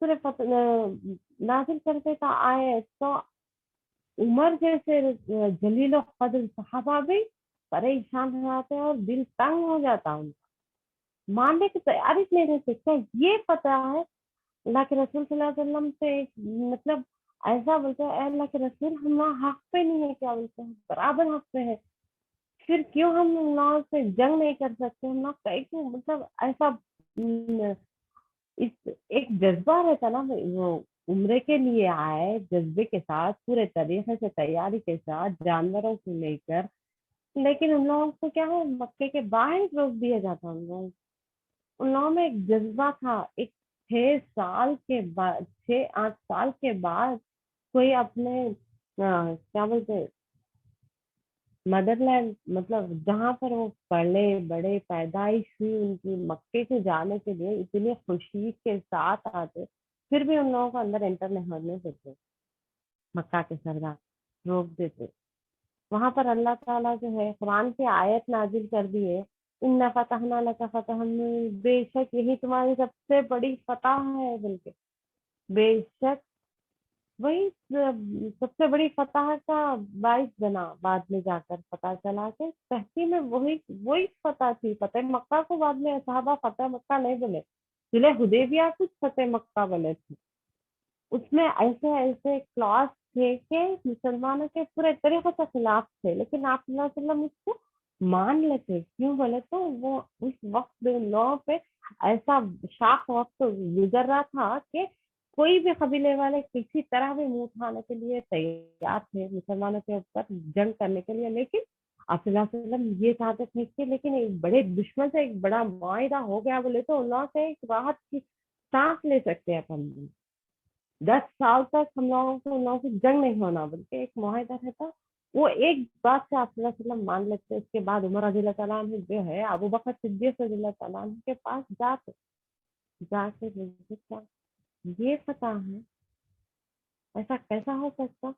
صرف نازل کرتے کا آئے. تو عمر جیسے جلیل و قدر صحابہ بھی پریشان ہو جاتے ہیں اور دل تنگ ہو جاتا ان کا, ماننے کی تیاری نہیں رہتے. کیا یہ پتا ہے اللہ کے رسول صلی اللہ علیہ وسلم سے مطلب ایسا بولتے ہیں اے اللہ کے رسول ہم حق پہ نہیں ہے, کیا بولتے ہیں برابر حق پہ ہے, پھر کیوں ہم لوگوں سے جنگ نہیں کر سکتے, ہم لوگ کہیں مطلب ایسا ایک جذبہ رہتا نا. وہ عمرے کے لیے آئے جذبے کے ساتھ پورے طریقے سے تیاری کے ساتھ جانوروں کو لے کر, لیکن ان لوگوں کو کیا ہے مکے کے باہر روک دیا جاتا. ان لوگوں میں ایک جذبہ تھا. ایک 6 سال کے بعد 6-8 سال کے بعد کوئی اپنے کیا بولتے مدر لینڈ مطلب جہاں پر وہ پلے بڑے پیدائش ہوئی ان کی مکے سے جانے کے لیے اتنی خوشی کے ساتھ آتے, پھر بھی ان لوگوں کو اندر انٹر نہیں ہونے دیتے. مکہ کے سردار روک دیتے. وہاں پر اللہ تعالیٰ جو ہے قرآن کی آیت نازل کر دیے اِنَّا فَتَحْنَا لَكَ فَتْحًا, بے شک یہی تمہاری سب سے بڑی فتح ہے بول کے. بے شک وہی سب سے بڑی فتح کا باعث بنا. بعد میں جا کر پتا چلا کہ تحقیق میں وہی فتح تھی. فتح مکہ کو بعد میں صحابہ فتح مکہ نہیں بولے, صلح حدیبیہ کچھ فتح مکہ بولے تھے. اس میں ایسے ایسے کلاس تھے کہ مسلمانوں کے پورے طریقے سے خلاف تھے, لیکن آپ صلی اللہ علیہ وسلم اس کو مان لیتے. کیوں بولے تو وہ اس وقت لوگوں پہ ایسا شاق وقت گزر رہا تھا کہ کوئی بھی قبیلے والے کسی طرح بھی منہ اٹھانے کے لیے تیار تھے مسلمانوں کے اوپر جنگ کرنے کے لیے. لیکن آپ صلی اللہ علیہ وسلم یہ چاہتے تھے کہ لیکن ایک بڑے دشمن سے ایک بڑا معاہدہ ہو گیا بولے تو اللہ سے ایک راحت کی سانس لے سکتے ہیں اپن. 10 سال تک ہم لوگوں کو ان لوگوں سے جنگ نہیں ہونا بلکہ ایک معاہدہ رہتا. وہ ایک بات سے آپ صلی اللہ علیہ وسلم مان لیتے. اس کے بعد عمر رضی اللہ تعالیٰ عنہ جو ہے ابو بکر صدیق رضی اللہ تعالیٰ عنہ کے پاس جا کے کیا یہ فتح ہے, ایسا کیسا ہو سکتا,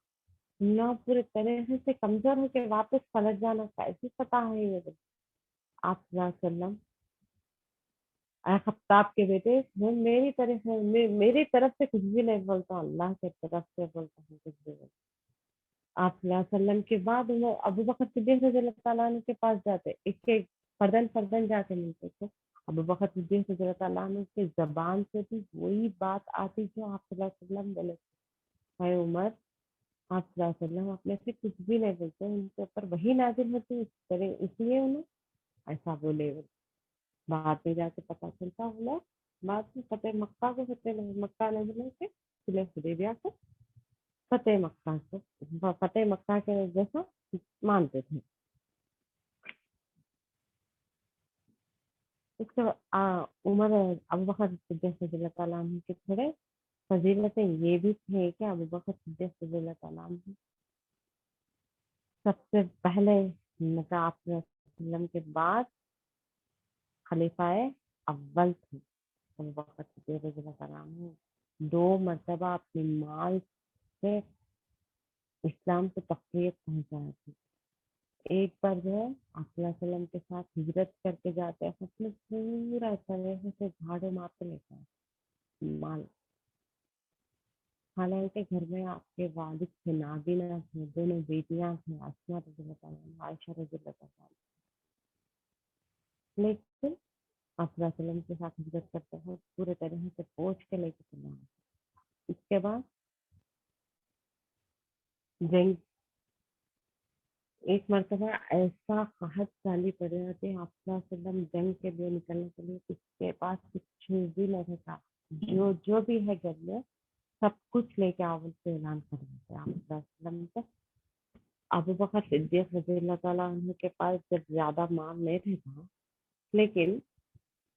نہ پورے طریقے سے کمزور ہو کے واپس پلٹ جانا کیسی فتح ہے یہ. آپ صلی اللہ علیہ وسلم اے خطاب کے بیٹے میری طرف سے کچھ بھی نہیں بولتا, اللہ کی طرف سے بولتا ہوں کچھ بھی بولتا. آپ صلی اللہ علیہ وسلم کے بعد وہ ابو بکر صدیق رضی اللہ تعالیٰ عنہ کے پاس جاتے, ایک ایک فردن جا کے ملتے تھے. ابو بکر صدیق رضی اللہ تعالیٰ عنہ کی زبان سے بھی وہی بات آتی جو آپ صلی اللہ علیہ وسلم بولے. اے عمر آپ صلی اللہ علیہ وسلم اپنے سے کچھ بھی نہیں بولتے, ان کے اوپر وہی نازل ہوتی اس لیے انہیں ایسا بولے. بعد میں جا کے پتا چلتا ہوا بعد میں فتح مکہ کو فتح مکہ نہیں بولے تھے, صلح حدیبیہ کو فتح مکہ کو فتح مکہ کے جیسا مانتے تھے. اس کے عمر ابو بکر صدیق رضی اللہ تعالیٰ عنہ کے تھوڑے فضیلتیں یہ بھی تھے کہ ابو بکر صدیق رضی اللہ تعالیٰ عنہ سب سے پہلے مطلب آپ صلی اللہ علیہ وسلم کے بعد خلیفہ اول تھے. ابو بکر صدیق رضی اللہ تعالیٰ عنہ 2 مرتبہ اپنے مال سے اسلام کو تقویت پہنچایا تھی. ایک بار جو ہے آپ صلی اللہ علیہ وسلم کے ساتھ ہجرت کر کے جاتے ہیں اس میں پورا طریقے سے جھاڑو مارتے لیتا ہے مال. حالانکہ گھر میں آپ کے والد تھے, نابینا تھے, 2 بیٹیاں تھیں, اسماء رضی اللہ تعالیٰ عنہا, عائشہ رضی اللہ تعالیٰ عنہا. لیکن آپ صلی اللہ علیہ وسلم کے ساتھ ہجرت کرتے ہیں پورے طریقے سے پہنچ کے لے کے چلا. اس کے بعد جنگ ایک مرتبہ ایسا قحط چالی پڑے تھے آپ صلی اللہ علیہ وسلم جنگ کے لیے نکلنے کے لیے کسی کے پاس کچھ بھی نہیں تھا. جو بھی ہے گھر میں سب کچھ لے کے آپ سے اعلان کر دیتے. آپ صلی اللہ علیہ وسلم کو ابو بکر صدیق رضی اللہ تعالیٰ عنہ کے پاس جب زیادہ مال نہیں تھا, لیکن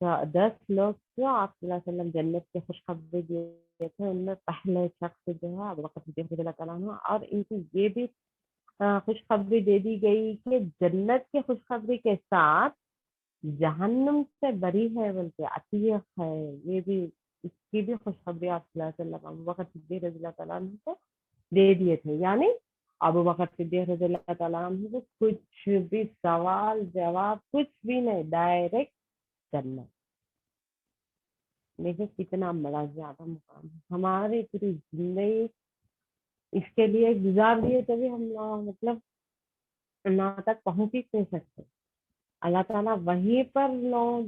10 لوگ جو آپ صلی اللہ علیہ وسلم جنت کے خوشخبری دیے تھے، ان میں پہلے شخص جو ہے ابو بکر صدیق رضی اللہ تعالیٰ عنہ، اور ان کو یہ بھی خوشخبری دے دی گئی کہ جنت کے خوشخبری کے ساتھ جہنم سے بری ہے، بلکہ عتیق ہے، یہ بھی اس کی بھی خوشخبری آپ صلی اللہ علیہ وسلم ابو بکر صدیق رضی اللہ تعالیٰ عنہ کو دے دیے تھے. یعنی ابو بکر صدیق رضی اللہ تعالیٰ عنہ کو کچھ بھی سوال جواب کچھ بھی نہیں، ڈائریکٹ کرنا. دیکھیں کتنا بڑا زیادہ مقام ہے. ہماری پوری زندگی اس کے لیے گزار دیے تبھی ہم مطلب اللہ تک پہنچ ہی نہیں سکتے. اللہ تعالیٰ وہیں پر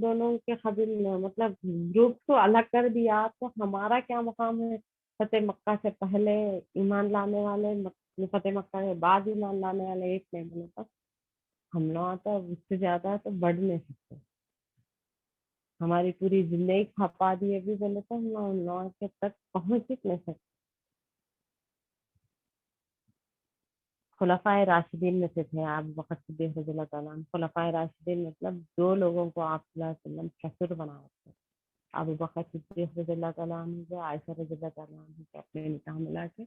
دونوں کے قبیل مطلب گروپ کو الگ کر دیا. تو ہمارا کیا مقام ہے؟ فتح مکہ سے پہلے ایمان لانے والے، فتح مکہ کے بعد ایمان لانے والے ایک نہیں بنے تک ہم لوگ تو اس سے زیادہ تو بڑھ نہیں سکتے. ہماری پوری زندگی کھپا دیے بھی بولے تو ہم لوگ کے تک پہنچ ہی نہیں سکتے. خلفائے راشدین میں سے تھے ابو بکر صدیق رضی اللہ تعالیٰ عنہ. خلفائے راشدین مطلب 2 لوگوں کو آپ صلی اللہ علیہ وسلم سفیر بنایا تھے. ابو بکر صدیق رضی اللہ تعالیٰ عنہ جو عائشہ رضی اللہ تعالیٰ عنہ کے اپنے نکاح میں لا کے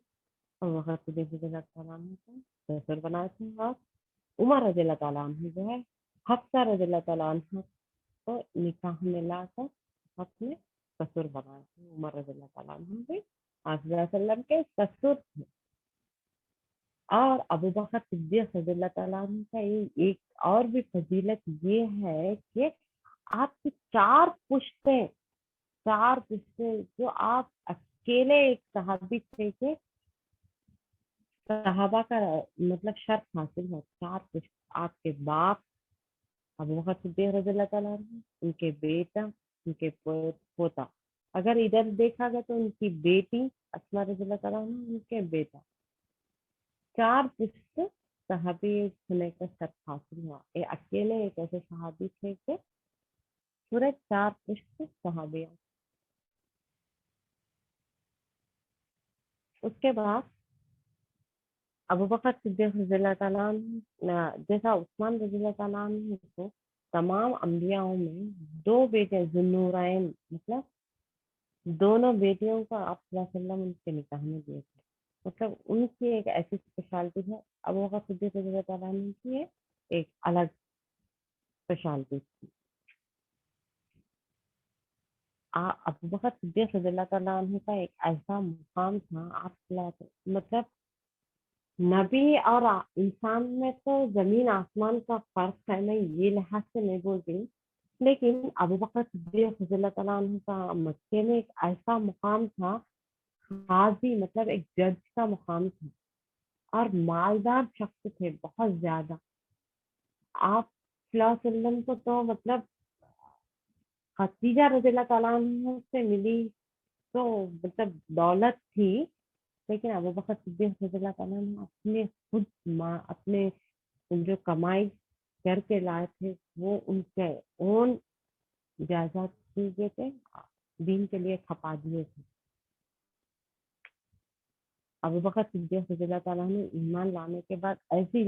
ابو بکر صدیق رضی اللہ تعالیٰ عنہ کو سفیر بنائے تھے، اور عمر رضی اللہ تعالیٰ عنہ جو ہے حفصہ رضی اللہ تعالیٰ عنہ کو نکاح میں لا کر اپنے سسر بنائے تھے. عمر رضی اللہ تعالیٰ عنہ بھی آپ صلی اللہ علیہ وسلم کے سسر تھے. اور ابو بکر صدیق رضی اللہ تعالیٰ عنہ کا ایک اور بھی فضیلت یہ ہے کہ آپ کی 4 پشتیں جو آپ اکیلے ایک صحابی تھے کہ صحابہ کا مطلب شرف حاصل ہو. 4 پشت، آپ کے باپ ابو بکر صدیق رضی اللہ تعالیٰ عنہ، ان کے بیٹا، ان کے پوتا. اگر ادھر دیکھا گیا تو ان کی بیٹی اسماء رضی اللہ تعالیٰ عنہ، ان کے بیٹا. 4 پشت صحابی ہونے کا شرف حاصل ہوا. یہ اکیلے ایک ایسے صحابی تھے کہ پورے 4 پشت صحابی. اس کے بعد ابو بکر صدیق رضی اللہ تعالیٰ عنہ جیسا عثمان رضی اللہ تعالیٰ عنہ کو تمام انبیاء میں 2 بیٹے ذوالنورین، مطلب دونوں بیٹیوں کو آپ صلی اللہ علیہ وسلم ان کے نکاح میں دیے تھے. مطلب ان کی ایک ایسی اسپیشلٹی ہے. ابو بکر صدیق رضی اللہ تعالیٰ عنہ کی ایک الگ اسپیشلٹی تھی. ابو بکر صدیق رضی اللہ تعالیٰ عنہ کا ایک ایسا مقام تھا. آپ مطلب نبی اور انسان میں تو زمین آسمان کا فرق ہے. میں یہ لحاظ سے نہیں بول رہی، لیکن ابو بکر صدیق رضی اللہ تعالیٰ عنہ کا مکے میں ایک ایسا مقام تھا، قاضی مطلب ایک جج کا مقام تھا، اور مالدار شخص تھے بہت زیادہ. آپ صلی اللہ علیہ وسلم کو تو مطلب خدیجہ رضی اللہ تعالیٰ عنہ سے ملی تو مطلب دولت تھی، لیکن ابو بکر صدیق رضی اللہ تعالیٰ عنہ اپنے خود اپنے جو کمائی کر کے لائے تھے وہ ان کے اون جائیداد دیے تھے، دین کے لیے کھپا دیے تھے. ابو بکر صدیق رضی اللہ تعالیٰ عنہ ایمان لانے کے بعد ایسی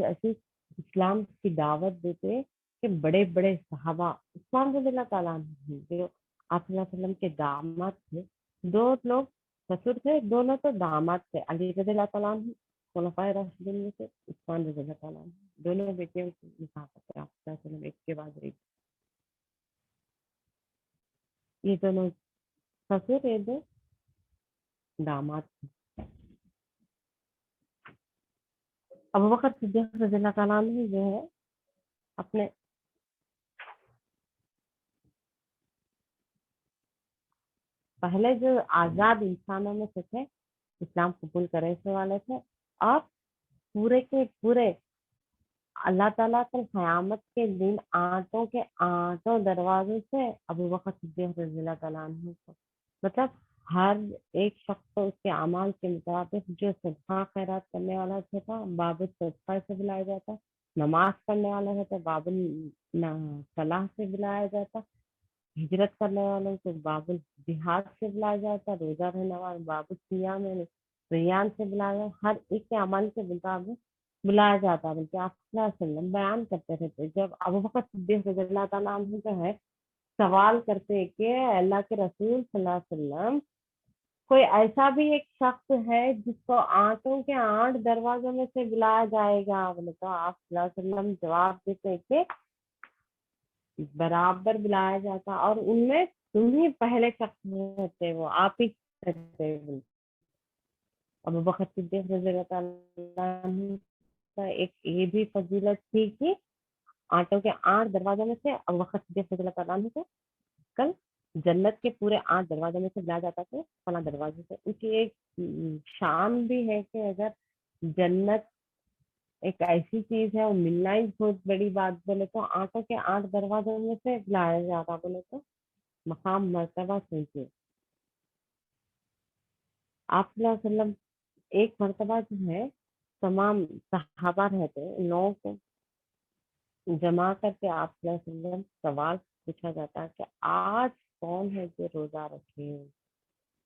اسلام کی دعوت دیتے کہ بڑے بڑے صحابہ، عثمان رضی اللہ تعالیٰ عنہ جو آپ صلی اللہ علیہ وسلم کے داماد تھے، 2 لوگ سسر تھے، دونوں تو داماد تھے. علی رضی اللہ تعالیٰ عنہ خلفائے راشدین میں سے، عثمان رضی اللہ تعالیٰ عنہ دونوں بیٹیوں کو نکاح کرتے آپ صلی اللہ علیہ وسلم ایک کے بعد ایک. یہ دونوں سسر، یہ 2 داماد تھے. ابو بکر صدیق رضی اللہ تعالیٰ عنہ جو ہے اپنے پہلے جو آزاد انسانوں میں سے تھے، اسلام قبول کرنے والے تھے، اور پورے کے پورے اللہ تعالیٰ کل قیامت کے دن آٹوں دروازوں سے ابو بکر صدیق رضی اللہ تعالیٰ عنہ کو مطلب ہر ایک شخص کو اس کے اعمال کے مطابق جو صدقہ خیرات کرنے والا تھا باب صدقہ سے بلایا جاتا، نماز پڑھنے والا ہوتا باب صلاح سے بلایا جاتا، ہجرت کرنے والوں کو باب الجہاد سے بلایا جاتا، روزہ رہنے والے باب الصیام ریان سے بلایا جاتا. ہر ایک کے عمل کے مطابق بلایا جاتا. بلکہ آپ صلی اللہ علیہ وسلم بیان کرتے رہتے جب ابو بکر صدیق رضی اللہ تعالیٰ عنہ جو ہے سوال کرتے کہ اللہ کے رسول صلی اللہ علیہ وسلم کوئی ایسا بھی ایک شخص ہے جس کو آنٹوں کے 8 دروازوں میں سے بلایا جائے گا؟ بولے تو آپ صلی اللہ علیہ وسلم جواب دیتے کہ برابر بلایا جاتا، اور ان میں تم ہی پہلے شخص ہوتے، وہ آپ ہی کرتے۔ ابو بکر صدیق رضی اللہ تعالیٰ عنہ کا ایک یہ بھی فضیلت تھی کہ آنٹوں کے 8 دروازوں میں سے ابو بکر صدیق رضی اللہ تعالیٰ عنہ کو کل جنت کے پورے 8 دروازوں میں سے بلایا جاتا تھا، فلاں دروازے سے۔ ان کی ایک شان بھی ہے کہ اگر جنت ایک ایسی چیز ہے، وہ ملنا ہی بہت بڑی بات، بولے تو آنٹوں کے 8 دروازوں میں سے بلایا جاتا، بولے تو مقام مرتبہ سوچیے۔ آپ صلی اللہ علیہ وسلم ایک مرتبہ جو ہے تمام صحابہ رہتے ان لوگوں کو جمع کر کے آپ صلی اللہ علیہ وسلم سوال پوچھا جاتا ہے کہ آج کون ہے جو روزہ رکھے؟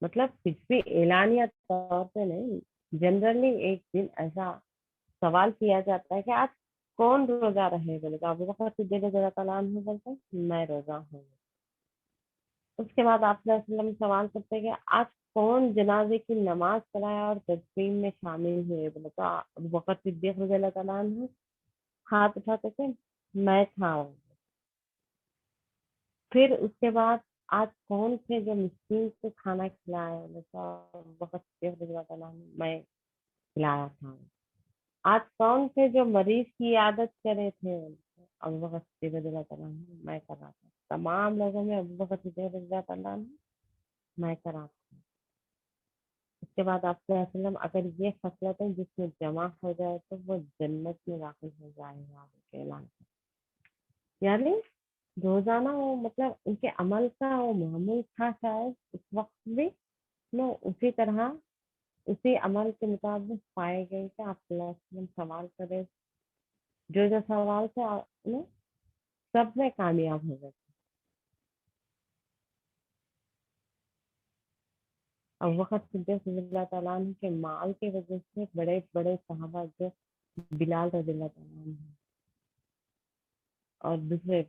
مطلب کچھ بھی اعلانیہ طور پہ نہیں، جنرلی ایک دن ایسا سوال کیا جاتا ہے کہ آج کون روزہ رہے؟ بولے تو ابو بکر صدیق رضی اللہ تعالیٰ عنہ بولتے ہیں میں روزہ ہوں۔ اس کے بعد آپ صلی اللہ علیہ وسلم سوال کرتے ہیں کہ آج کون جنازے کی نماز پڑھایا اور تدفین میں شامل ہوئے؟ بولے تو ابو بکر صدیق رضی اللہ تعالیٰ عنہ ہاتھ اٹھاتے تھے میں تھا۔ پھر اس کے بعد آج کون تھے جو مسکین کو کھانا کھلایا؟ بولے تو ابو بکر صدیق رضی اللہ تعالیٰ عنہ میں کھلایا تھا۔ آج کون تھے جو مریض کی عادت کرے تھے؟ ابو بکر صدیق رضی اللہ تعالیٰ عنہ میں کر رہا تھا۔ تمام لوگوں میں ابو بکر صدیق رضی اللہ تعالیٰ عنہ میں کر رہا تھا۔ اس کے بعد آپ صلی اللہ علیہ وسلم اگر یہ خصلت ہے جس میں جمع ہو جائے تو وہ جنت میں داخل ہو جائے گا کے اعلان کر۔ یعنی روزانہ وہ مطلب ان کے عمل کا وہ معمول تھا، شاید اس وقت بھی وہ اسی طرح اسی عمل کے مطابق پائے گئے کہ آپ صلی اللہ علیہ وسلم سوال کرے، جو سوال تھے انہیں سب میں کامیاب ہو گئے۔ ابو بکر صدیق رضی اللہ تعالیٰ عنہ کے مال کی وجہ سے بڑے بڑے صحابہ جو بلال رضی اللہ تعالیٰ عنہ اور دوسرے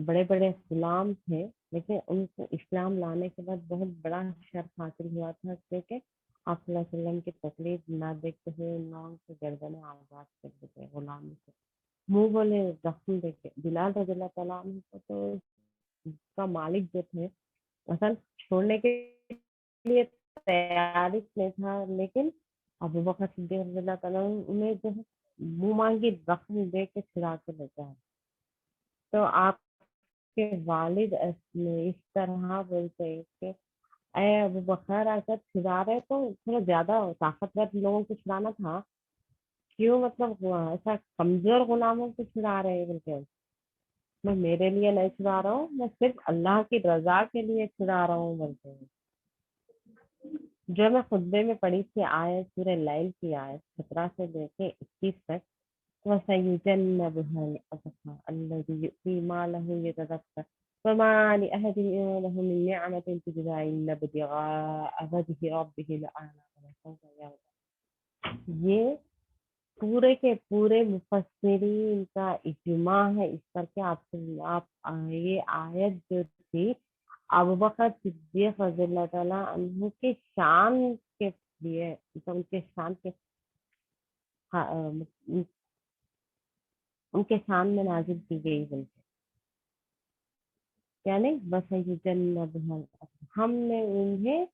بڑے بڑے غلام تھے، لیکن ان کو اسلام لانے کے بعد بہت بڑا شرف حاصل ہوا تھا، اس لیے کہ آپ صلی اللہ علیہ وسلم کی تکلیف نہ دیکھتے ہوئے ان لوگوں کی گردنیں آزاد کر دیتے غلامی سے، منہ بولے زخم دے کے۔ بلال رضی اللہ تعالیٰ عنہ کو تو اس کا مالک جو تھے اصل چھوڑنے کے لیے تیاری نہیں تھا، لیکن ابو بکر صدیق رضی اللہ تعالیٰ عنہ انہیں جو ہے منہ مانگی زخم دے کے چھڑا کے لیتا ہے۔ تو آپ کے والد اس طرح بولتے ہیں کہ اے ابو بکر اگر چھڑا رہے تو تھوڑا زیادہ طاقتور لوگوں کو چھڑانا تھا، کیوں مطلب ایسا کمزور غلاموں کو چھڑا رہے ہیں؟ بولتے میں میرے لیے نہیں چھڑا رہا ہوں، میں صرف اللہ کی رضا کے لیے چھڑا رہا ہوں بولتے ہیں۔ جو میں خطبے میں پڑھی تھی آیت سورہ لیل کی آیت 17 سے لے کے 21 تک، وَسَيُجَنَّبُهَا الْأَتْقَى الَّذِي يُؤْتِي مَالَهُ يَتَزَكَّىٰ وَمَا لِأَحَدٍ عِندَهُ مِن نِّعْمَةٍ تُجْزَىٰ إِلَّا ابْتِغَاءَ وَجْهِ رَبِّهِ الْأَعْلَىٰ وَلَسَوْفَ يَرْضَىٰ۔ یہ پورے کے پورے مفسرین کا اجماع ہے اس پر کہ آپ یہ آیت جو تھی ابو بکر صدیق رضی اللہ تعالیٰ عنہ کے شان کے لیے، ان کے شان کے ان کے شان میں نازل کی گئی بلکہ یعنی بس ہم نے انہیں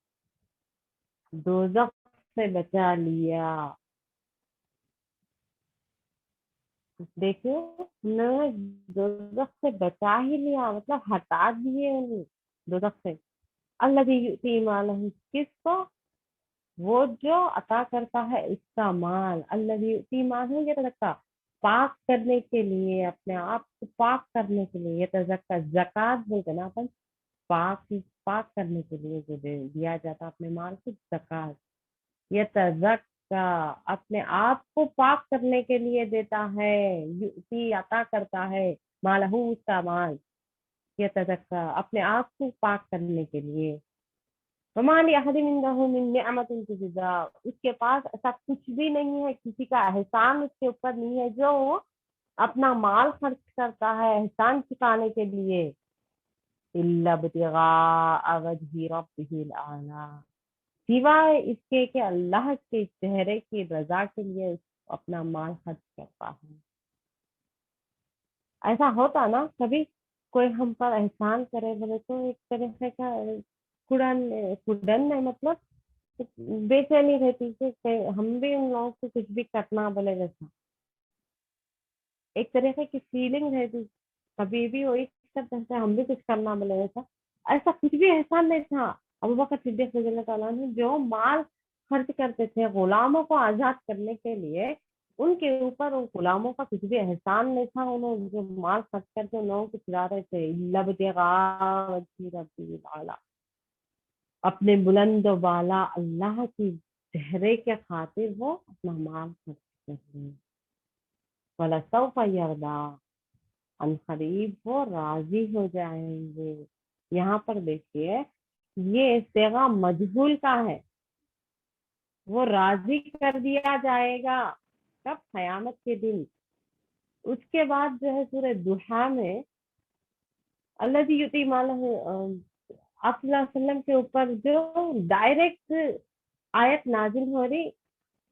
دوزخ سے بچا لیا۔ دیکھو انہوں نے دوزخ سے بچا ہی لیا، مطلب ہٹا دیے انہیں دوزخ سے۔ الذی یؤتی مالہ، کس کو؟ وہ جو عطا کرتا ہے اس کا مال، الذی یؤتی مالہ یتزکیٰ، پاک کرنے کے لیے، اپنے آپ کو پاک کرنے کے لیے، یتزکیٰ زکوٰۃ بولتے نا اپن، پاک کرنے کے لیے جو دیا جاتا اپنے مال کو زکوٰۃ، یتزکیٰ اپنے آپ کو پاک کرنے کے لیے دیتا ہے، یؤتی عطا کرتا ہے، مالہ اس کا مال، یتزکیٰ اپنے آپ کو پاک کرنے کے لیے۔ وَمَا لِأَحَدٍ عِندَهُ مِن نِّعْمَةٍ تُجْزَىٰ، اس کے پاس ایسا کچھ بھی نہیں ہے، کسی کا احسان اس کے اوپر نہیں ہے جو وہ اپنا مال خرچ کرتا ہے احسان چکانے کے لیے، الا ابتغاء وجہ ربہ الاعلی، سوائے اس کے کہ اللہ کے چہرے کی رضا کے لیے اپنا مال خرچ کرتا ہے۔ ایسا ہوتا نا کبھی کوئی ہم پر احسان کرے بولے تو ایک طرح کا کڑن ہے، مطلب بے چینی رہتی کہ ہم بھی ان لوگوں کو کچھ بھی کرنا بولے ویسا، ایک طرح کی فیلنگ رہتی کبھی بھی وہی سب کہتے ہیں ہم بھی کچھ کرنا بولے ویسا، ایسا کچھ بھی احسان نہیں تھا ابو بکر صدیق رضی اللہ تعالیٰ عنہ جو مال خرچ کرتے تھے غلاموں کو آزاد کرنے کے لیے، ان کے اوپر ان غلاموں کا کچھ بھی احسان نہیں تھا، انہوں جو مال خرچ کر کے ان لوگوں کو کھلا رہے تھے، ابتغاء وجہ ربہ الاعلی، اپنے بلند و بالا اللہ کی چہرے کے خاطر وہ اپنا مال خرچ کر رہے ہیں۔ وَلَسَوْفَ يَرْضَىٰ، ان قریب وہ راضی ہو جائیں گے۔ یہاں پر دیکھیے یہ صیغہ مجہول کا ہے، وہ راضی کر دیا جائے گا کب؟ قیامت کے دن۔ اس کے بعد جو ہے سورہ دوحہ میں الذی یؤتی مالہ، آپ صلی اللہ علیہ وسلم کے اوپر جو ڈائریکٹ آیت نازل ہو رہی،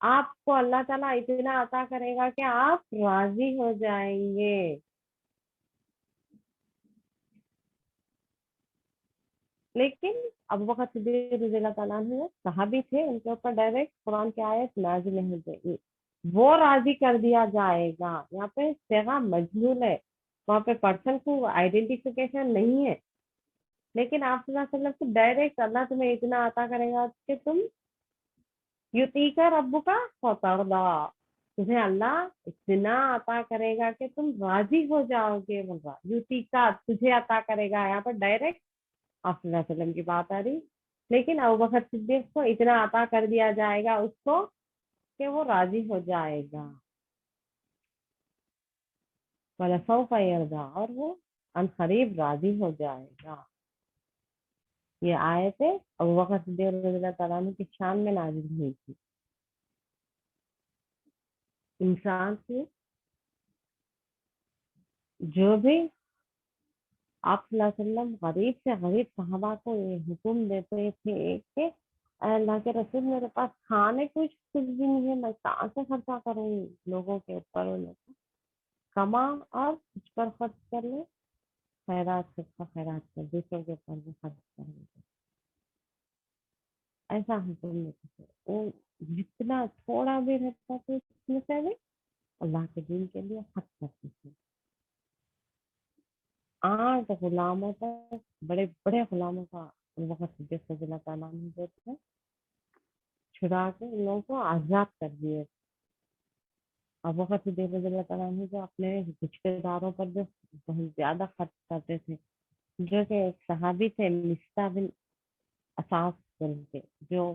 آپ کو اللہ تعالیٰ اتنا عطا کرے گا کہ آپ راضی ہو جائیں گے۔ لیکن ابو بکر صدیق رضی اللہ تعالیٰ عنہ صحابی تھے، ان کے اوپر ڈائریکٹ قرآن کی آیت نازل نہیں ہوئی، وہ راضی کر دیا جائے گا۔ یہاں پہ صیغہ مجہول ہے، وہاں پہ پرسن کو آئیڈینٹیفیکیشن نہیں ہے، لیکن آپ صلی اللہ علیہ وسلم کو ڈائریکٹ اللہ تمہیں اتنا عطا کرے گا کہ تم یوتی کا ربو کا فترضا، تمہیں اللہ اتنا عطا کرے گا کہ تم راضی ہو جاؤ گے، بولوا یوتی کا تجھے عطا کرے گا، یہاں پر ڈائریکٹ آپ صلی اللہ علیہ وسلم کی بات آ رہی، لیکن ابوبکر صدیق کو اتنا عطا کر دیا جائے گا اس کو کہ وہ راضی ہو جائے گا۔ وَلَسَوْفَ يَرْضَىٰ، اور وہ ان قریب راضی ہو جائے گا۔ یہ آیت ابوبکر صدیق رضی اللہ تعالیٰ عنہ کی شان میں نازل ہوئی تھی۔ انسان کی جو بھی آپ صلی اللہ علیہ وسلم غریب سے غریب صحابہ کو یہ حکم دیتے تھے کہ اے اللہ کے رسول میرے پاس کھانے کچھ بھی نہیں ہے، میں کہاں سے خرچہ کروں لوگوں کے اوپر، کما اور کچھ پر خرچ کر لے، خیرات سب خیرات کر، دوسروں کے اوپر بھی خرچ کر لے، ایسا حکم دیتے تھے۔ وہ جتنا تھوڑا بھی رہتا تھا اس میں سے بھی اللہ کے دین کے لیے خرچ کرتے تھے۔ 8 غلاموں تک، بڑے بڑے غلاموں کا ابوبکر صدیق رضی اللہ تعالیٰ عنہ جو تھے چھڑا کے ان لوگوں کو آزاد کر دیے۔ ابوبکر صدیق رضی اللہ تعالیٰ عنہ جو اپنے رشتے داروں پر جو بہت زیادہ خرچ کرتے تھے، جو کہ ایک صحابی تھے مصطح بن اساس بن کے، جو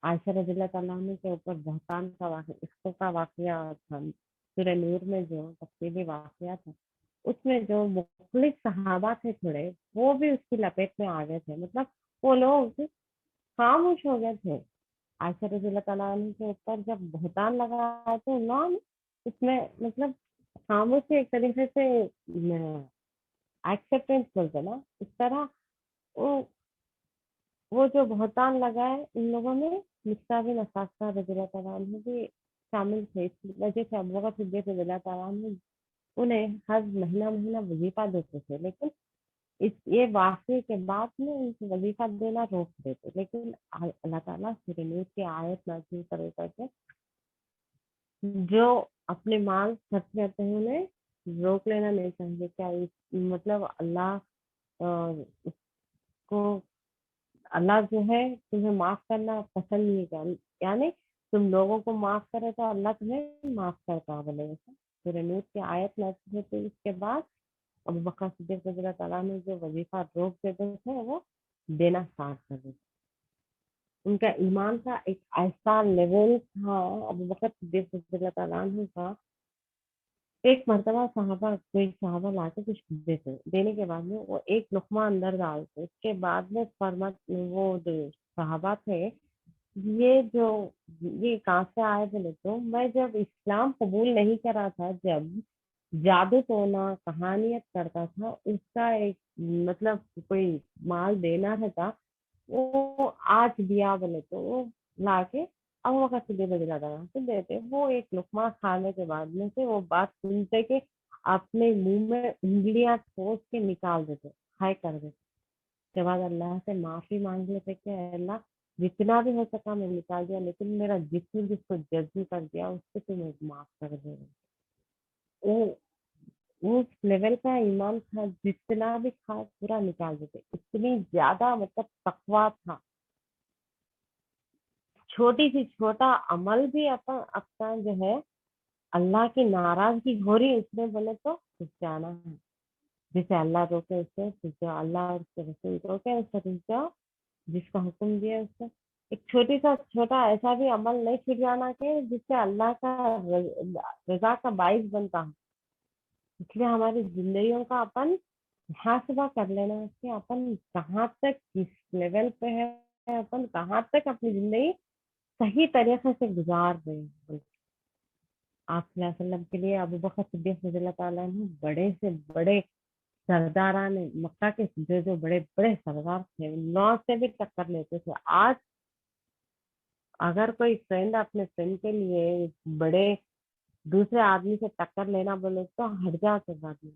عائشہ رضی اللہ تعالیٰ عنہ کے اوپر بہتان کا واقعہ، عشق کا واقعہ تھا، سورہ نور میں جو تفصیلی واقعہ تھا، اس میں جو مختلف صحابہ تھے تھوڑے، وہ بھی اس کی لپیٹ میں آ گئے تھے، مطلب وہ لوگ خاموش ہو گئے تھے۔ عائشہ رضی اللہ تعالیٰ عنہ کے اوپر جب بہتان لگا تو انہوں نے اس میں مطلب خاموشی ایک طریقے سے ایکسیپٹینس بولتے نا، اس طرح وہ جو بہتان لگائے ان لوگوں میں مصطح بن اساس رضی اللہ تعالیٰ عنہ بھی شامل تھے۔ اس وجہ سے ابوبکر صدیق رضی اللہ تعالیٰ عنہ انہیں ہر مہینہ وظیفہ دیتے تھے، لیکن یہ واقعے کے بعد میں ان کو وظیفہ دینا روک دیتے، لیکن اللہ تعالیٰ سورہ نور کی آیت نازل کر کے جو اپنے مال خرچ کرتے ہیں انہیں روک لینا نہیں چاہیے۔ کیا مطلب اللہ اس کو اللہ جو ہے تمہیں معاف کرنا پسند نہیں کرتا، یعنی تم لوگوں کو معاف کرے تو اللہ تمہیں معاف کرتا بولے ویسا۔ سورہ نور کی آیت نازل ہوتی، اس کے بعد ابوبکر صدیق رضی اللہ تعالیٰ نے جو وظیفہ روک دیتے تھے وہ دینا اسٹارٹ کر دیتے۔ ان کا ایمان کا ایک ایسا لیول تھا ابوبکر صدیق رضی اللہ تعالیٰ عنہ کا، ایک مرتبہ کوئی صحابہ لا کے کچھ دینے کے بعد میں وہ ایک لقمہ اندر ڈالتے، اس کے بعد میں وہ جو صحابہ تھے یہ کہاں سے آئے بولے تو میں جب اسلام قبول نہیں کرا تھا، جب جادو ٹونا کہانیت کرتا تھا، اس کا ایک مطلب کوئی مال دینا رہتا، وہ آج دیا بولے تو وہ لا کے ابو بکر صدیق رضی اللہ تعالیٰ عنہ کو دیتے، وہ ایک لقمہ کھانے کے بعد میں سے وہ بات سنتے کہ اپنے منہ میں انگلیاں ٹھوس کے نکال دیتے، ہائے کر دیتے، اس کے بعد اللہ سے معافی مانگ لیتے کہ اے اللہ جتنا بھی ہو سکا میں نکال دیا، لیکن میرا جسم جس کو جذب کر دیا اس کو تم معاف کر دے۔ وہ اس لیول کا ایمان تھا، جتنا بھی کھا پورا نکال دیتے، اتنی زیادہ مطلب تقویٰ تھا، چھوٹی سی چھوٹا عمل بھی اپنا جو ہے اللہ کی ناراضگی ہو رہی اس میں بولے تو جانا ہے، جسے اللہ روکے اس سے رک جاؤ، اللہ اور اس کے رسول روکے اس سے رک جاؤ، جس کا حکم دیا اس سے ایک چھوٹی سا چھوٹا ایسا بھی عمل نہیں چھوٹ جانا کہ جس سے اللہ کا رضا کا باعث بنتا ہے۔ اس لیے ہماری زندگیوں کا اپن محاسبہ کر لینا ہے کہ اپن کہاں تک کس لیول پہ ہے، اپن کہاں تک اپنی زندگی صحیح طریقے سے گزار رہے ہیں۔ آپ صلی اللہ علیہ وسلم کے لیے ابو بکر صدیق رضی اللہ تعالیٰ عنہ بڑے سے بڑے سرداران مکہ کے جو بڑے بڑے سردار تھے، نو سے بھی ٹکر لیتے تھے۔ آج اگر کوئی فرینڈ اپنے فرینڈ کے لیے بڑے دوسرے آدمی سے ٹکر لینا بولے تو ہٹ جاتے بعد میں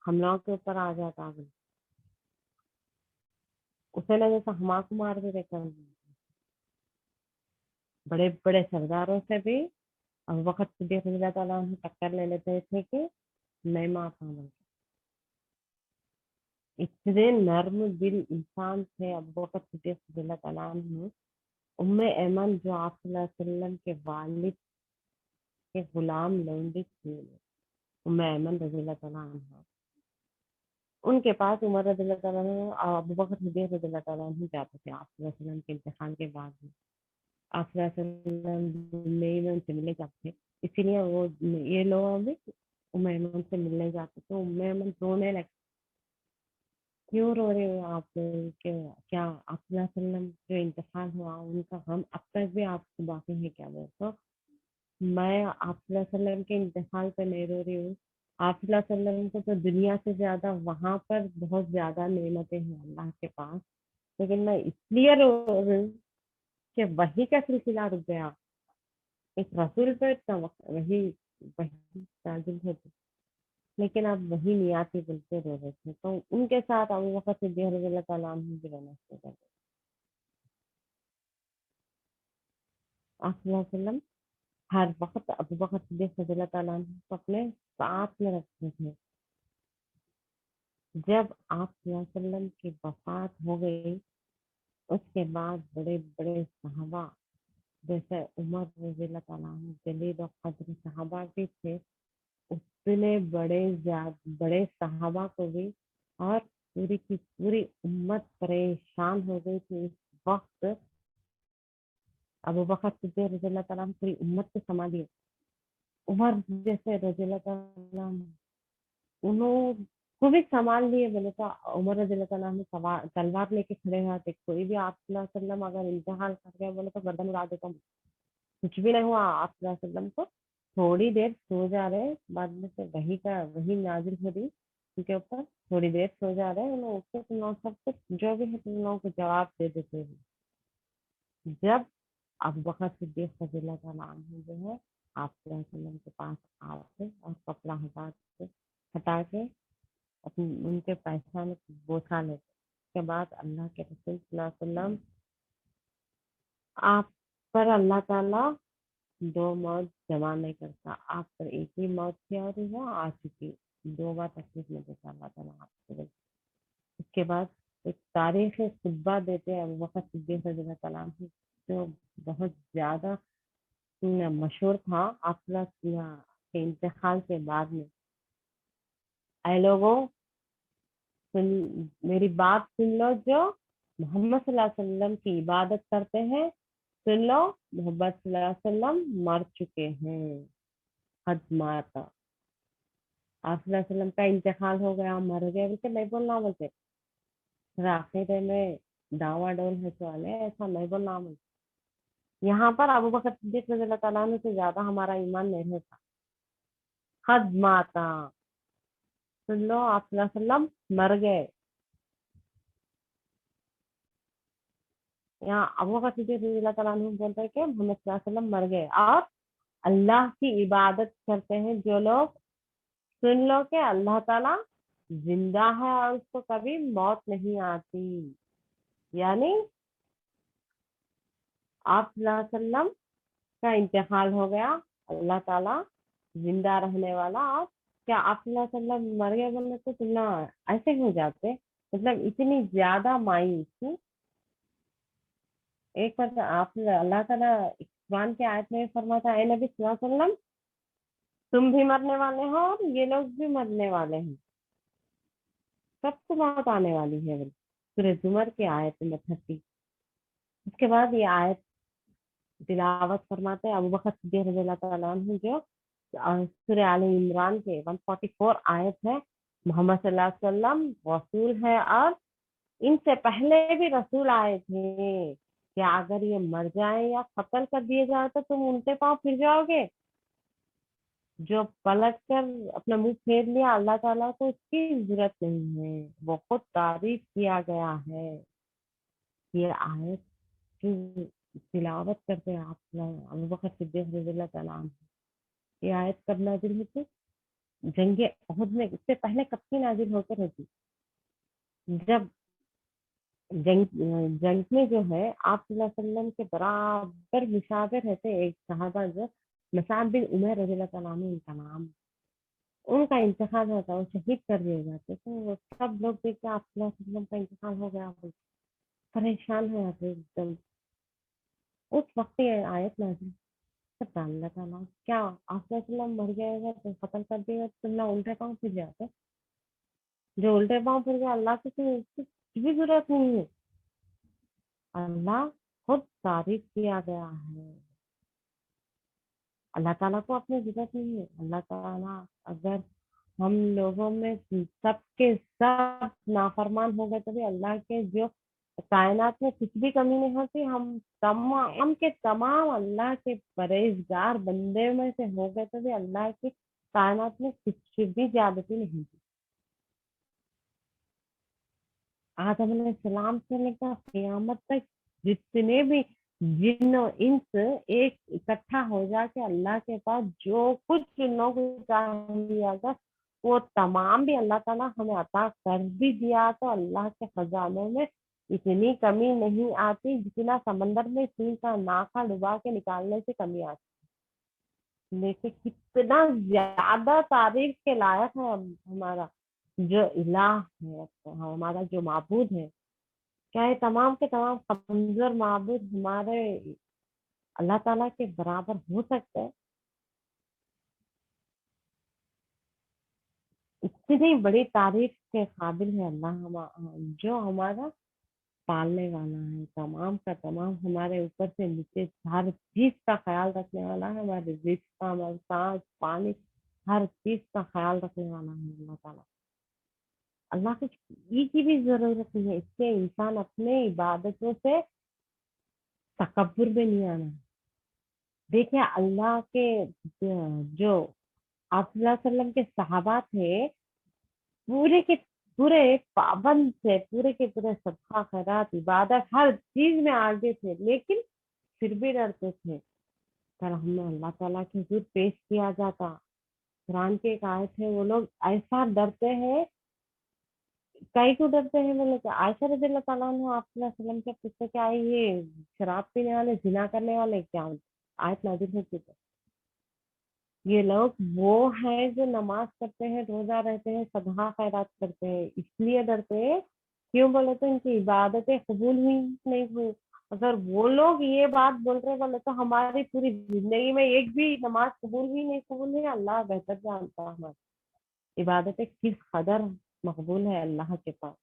ہم لوگوں کے اوپر آ جاتا آگے، اسے نہ جیسا ہما کو مار دیتے کر بڑے بڑے سرداروں سے بھی ابو بکر صدیق رضی اللہ تعالیٰ عنہ ٹکر لے لیتے تھے کہ نہیں معاف ہوں، اتنے نرم دل انسان تھے ابو بکر صدیق رضی اللہ تعالیٰ عنہ۔ ام ایمن جو آپ صلی اللہ علیہ وسلم کے والد کے غلام لونڈی تھی، ام ایمن رضی اللہ تعالیٰ عنہ، ان کے پاس عمر رضی اللہ تعالیٰ عنہ اور ابو بکر صدیق رضی اللہ تعالیٰ عنہ جاتے تھے آپ صلی اللہ علیہ وسلم کے انتقال کے بعد میں، آپ صلی اللہ علیہ وسلم میں ان سے ملنے جاتے تھے، اسی لیے وہ یہ لوگ بھی ام ایمن سے ملنے جاتے تھے، ام ایمن رونے لگتے، کیوں رو رہے ہو آپ کہ کیا آپ صلی اللہ علیہ وسلم جو انتقال ہوا ان کا غم اب تک بھی آپ کو باقی ہے کیا؟ وہ تو میں آپ صلی اللہ علیہ وسلم کے انتقال پہ نہیں رو رہی ہوں، آپ صلی اللہ علیہ وسلم کو تو دنیا سے زیادہ وہاں پر بہت زیادہ نعمتیں ہیں اللہ کے پاس، لیکن میں اس لیے رو رہی ہوں کہ وہی کا سلسلہ رک گیا، ایک رسول پہ اتنا وقت وہی نازل ہوتی، لیکن اب وہی نیاتی بلتے رو رہے تھے، تو ان کے ساتھ ابو بکر صدیق رضی اللہ تعالیٰ عنہ بھی رونا شروع کر دیا۔ آپ صلی اللہ علیہ وسلم ہر وقت ابو بکر صدیق رضی اللہ تعالیٰ عنہ کو اپنے ساتھ میں رکھتے تھے۔ جب آپ صلی اللہ علیہ وسلم کی وفات ہو گئی اس کے بعد بڑے بڑے صحابہ جیسے عمر رضی اللہ تعالیٰ عنہ جلیل و قدر صحابہ بھی تھے، اتنے بڑے صحابہ کو بھی اور پوری کی پوری امت پریشان ہو گئی تھی اس وقت، ابو بکر صدیق رضی اللہ تعالیٰ عنہ پوری امت کو سنبھالیے، عمر جیسے رضی اللہ تعالیٰ عنہ انہوں کو بھی سنبھال لیے، بولے تو عمر رضی اللہ تعالیٰ عنہ تلوار لے کے کھڑے ہوتے، کوئی بھی آپ صلی اللہ علیہ وسلم اگر انتقال کر گیا بولے تو گردن اڑا دیتا ہوں، کچھ بھی نہیں ہوا آپ صلی اللہ علیہ وسلم کو، تھوڑی دیر سو جا رہے، بعد میں سے وہی نازل ہو رہی ان کے اوپر، تھوڑی دیر سو جا رہے انہوں اس کے تم لوگ سب کچھ جو بھی ہے تم لوگوں کو جواب دے دیتے ہیں۔ جب ابو بکر صدیق رضی اللہ تعالیٰ عنہ جو ہے آپ صلی اللہ علیہ وسلم کے پاس آتے اور کپڑا ہٹا کے ان کے پیسہ میں بوسا لیتے، اس کے بعد اللہ کے رسول صلی اللہ علیہ وسلم آپ پر اللہ تعالیٰ دو موت جمع نہیں کرتا، آپ پر ایک ہی موت کی اور وہ آ چکی، دو بار تکلیف میں دیتا اللہ تعالیٰ آپ کو۔ اس کے بعد ایک تاریخ خطبہ دیتے ہیں ابو بکر صدیق رضی اللہ تعالیٰ عنہ جو بہت زیادہ مشہور تھا آپ کے انتقال کے بعد میں، اے لوگوں میری بات سن لو، جو محمد صلی اللہ علیہ وسلم کی عبادت کرتے ہیں، سن لو محمد صلی اللہ علیہ وسلم مر چکے ہیں، حد ماتا، آپ صلی اللہ علیہ وسلم کا انتقال ہو گیا، مر گئے بولتے نہیں بولنا، بولتے آخر میں دعویٰ ڈول ہے سوالے، ایسا نہیں بولنا بولتے۔ یہاں پر ابو بکر صدیق رضی اللہ تعالیٰ عنہ سے زیادہ ہمارا ایمان نہیں ہوتا، قد ماتا، سن لو آپ صلی اللہ علیہ وسلم مر گئے. یہاں ابو بکر صدیق رضی اللہ تعالیٰ عنہ بولتے ہیں کہ محمد صلی اللہ علیہ وسلم مر گئے. اور اللہ کی عبادت کرتے ہیں جو لوگ، سن لو کہ اللہ تعالیٰ زندہ ہے اور اس کو کبھی موت نہیں آتی. یعنی آپ صلی اللہ علیہ وسلم کا انتقال ہو گیا، اللہ تعالیٰ زندہ رہنے والا. اور کیا آپ صلی اللہ علیہ وسلم مر گئے بولنے تو سننا ایسے ہو جاتے، مطلب اتنی زیادہ مایوسی. ایک بار آپ اللہ تعالیٰ قرآن کی آیت میں فرماتا ہے، اے نبی صلی اللہ علیہ وسلم تم بھی مرنے والے ہو اور یہ لوگ بھی مرنے والے ہیں، سب کو موت آنے والی ہے. سورہ زمر کی آیت نمبر 30. اس کے بعد یہ آیت تلاوت فرماتے ہیں ابو بکر صدیق رضی اللہ تعالیٰ عنہ، جو سورہ آل عمران کے 144 آیت ہے. محمد صلی اللہ علیہ وسلم رسول ہے اور ان سے پہلے بھی رسول آئے تھے، کیا اگر یہ مر جائیں یا قتل کر دیے جائیں تو تم ان کے پاؤں پھر جاؤ گے؟ جو پلٹ کر اپنا منہ پھیر لیا اللہ تعالیٰ کو اس کی ضرورت نہیں ہے. وہ خود تعریف کیا گیا ہے. یہ آیت جو تلاوت کرتے ہیں آپ ابو بکر صدیق رضی اللہ تعالیٰ عنہ، یہ آیت کب نازل ہوتی؟ جنگ احد میں. اس سے پہلے کب کی نازل ہو کر ہوتی؟ جب جنگ میں جو ہے آپ صلی اللہ علیہ وسلم کے برابر مشاور رہتے ایک صحابہ جو مصعب بن عمیر رضی اللہ تعالیٰ عنہ ان کا نام، ان کا انتقال ہوتا، وہ شہید کر دیے جاتے. تو وہ سب لوگ دیکھ کے آپ صلی اللہ علیہ وسلم کا انتقال ہو گیا پریشان ہو جاتے ایک دم. اس وقت یہ آیت نازل سب اللہ تعالیٰ کیا آپ صلی اللہ علیہ وسلم مر گئے گا تو قتل کر دیے گا تم نہ الٹے پاؤں پھر جاتے. جو الٹے پاؤں پھر گئے اللہ کی کچھ بھی ضرورت نہیں ہے. اللہ خود تعریف کیا گیا ہے. اللہ تعالیٰ کو اپنی ضرورت نہیں ہے. اللہ تعالیٰ اگر ہم لوگوں میں سب کے سب نافرمان ہو گئے تو بھی اللہ کے جو کائنات میں کچھ بھی کمی نہیں ہوتی. ہم تمام کے تمام اللہ کے پرہیزگار بندے میں سے ہو گئے تو بھی اللہ کی کائنات میں کچھ بھی زیادتی نہیں تھی. آدم علیہ السلام سے لے کر قیامت تک جتنے بھی جن و انس ایک اکٹھا ہو جا کے اللہ کے پاس جو کچھ انہوں کو چاہیے گا وہ تمام بھی اللہ تعالیٰ ہمیں عطا کر بھی دیا. تو اللہ کے خزانوں میں اتنی کمی نہیں آتی جتنا سمندر میں سوئی کا ناکا ڈبا کے نکالنے سے کمی آتی. لیکن کتنا زیادہ تعریف کے لائق ہے ہمارا جو الہ ہے، ہمارا جو معبود ہے. کیا یہ تمام کے تمام کمزور معبود ہمارے اللہ تعالیٰ کے برابر ہو سکتے ہیں؟ اتنی بڑی تعریف کے قابل ہے اللہ جو ہمارا پالنے والا ہے، تمام کا تمام ہمارے اوپر سے نیچے ہر چیز کا خیال رکھنے والا ہے. ہمارے رزق کا، ہمارے سانس پانی ہر چیز کا خیال رکھنے والا ہے اللہ تعالیٰ. اللہ کو کی بھی ضرورت نہیں ہے. اس سے انسان اپنے عبادتوں سے تکبر میں نہیں آنا. دیکھیں اللہ کے جو آپ صلی اللہ علیہ وسلم کے صحابہ تھے پورے کے پورے پابند تھے، پورے کے پورے صدقہ خیرات عبادت ہر چیز میں آگے تھے، لیکن پھر بھی ڈرتے تھے. پر ہمیں اللہ تعالیٰ کے حضور پیش کیا جاتا. قرآن کی ایک آیت ہے، وہ لوگ ایسا ڈرتے ہیں. کئی کو ڈرتے ہیں بولے کہ عائشہ رضی اللہ تعالیٰ عنہ آپ صلی اللہ علیہ وسلم کے پوچھتے کیا یہ شراب پینے والے زنا کرنے والے کیا آیت نازل ہوتی ہے. یہ لوگ وہ ہیں جو نماز پڑھتے ہیں، روزہ رہتے ہیں، صدقہ خیرات کرتے ہیں. اس لیے ڈرتے ہیں کیوں بولے تو ان کی عبادتیں قبول ہوئی نہیں ہوئی. اگر وہ لوگ یہ بات بول رہے بولے تو ہماری پوری زندگی میں ایک بھی نماز قبول ہوئی نہیں قبول ہوئی. اللہ بہتر جانتا ہے ہماری عبادتیں کس قدر مقبول ہے اللہ کے پاس.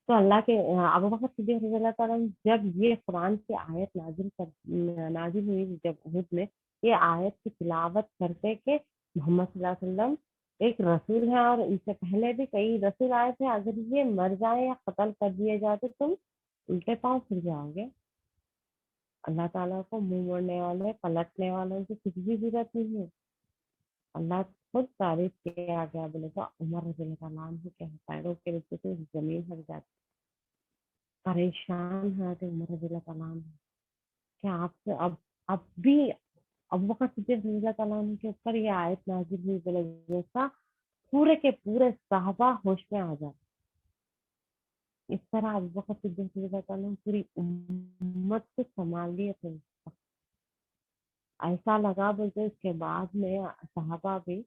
تو اللہ کے ابو بکر صدیق رضی اللہ تعالیٰ جب یہ قرآن کی آیت نازل ہوئی جب احد میں، یہ آیت کی تلاوت کرتے کہ محمد صلی اللہ علیہ وسلم ایک رسول ہے اور ان سے پہلے بھی کئی رسول آئے تھے، اگر یہ مر جائے یا قتل کر دیے جاتے تم الٹے پاؤں پھر جاؤ گے. اللہ تعالیٰ کو منہ موڑنے والے پلٹنے والوں کی کچھ بھی ضرورت نہیں ہے. اللہ خود تعریف کیا گیا بولے تو عمر رضی اللہ تعالیٰ عنہ کے پیروں کے نیچے سے زمین ہٹ جاتی. پریشان ہے عمر رضی اللہ تعالیٰ عنہ کہ آپ سے اب بھی ابو بکر صدیق رضی اللہ تعالیٰ عنہ کے اوپر یہ آیت نازل ہوئی بولے جیسا پورے کے پورے صحابہ ہوش میں آ جاتے. اس طرح ابو بکر صدیق رضی اللہ تعالیٰ عنہ پوری امت کو سنبھال لیے تھے. ایسا لگا بولتے اس کے بعد میں صحابہ بھی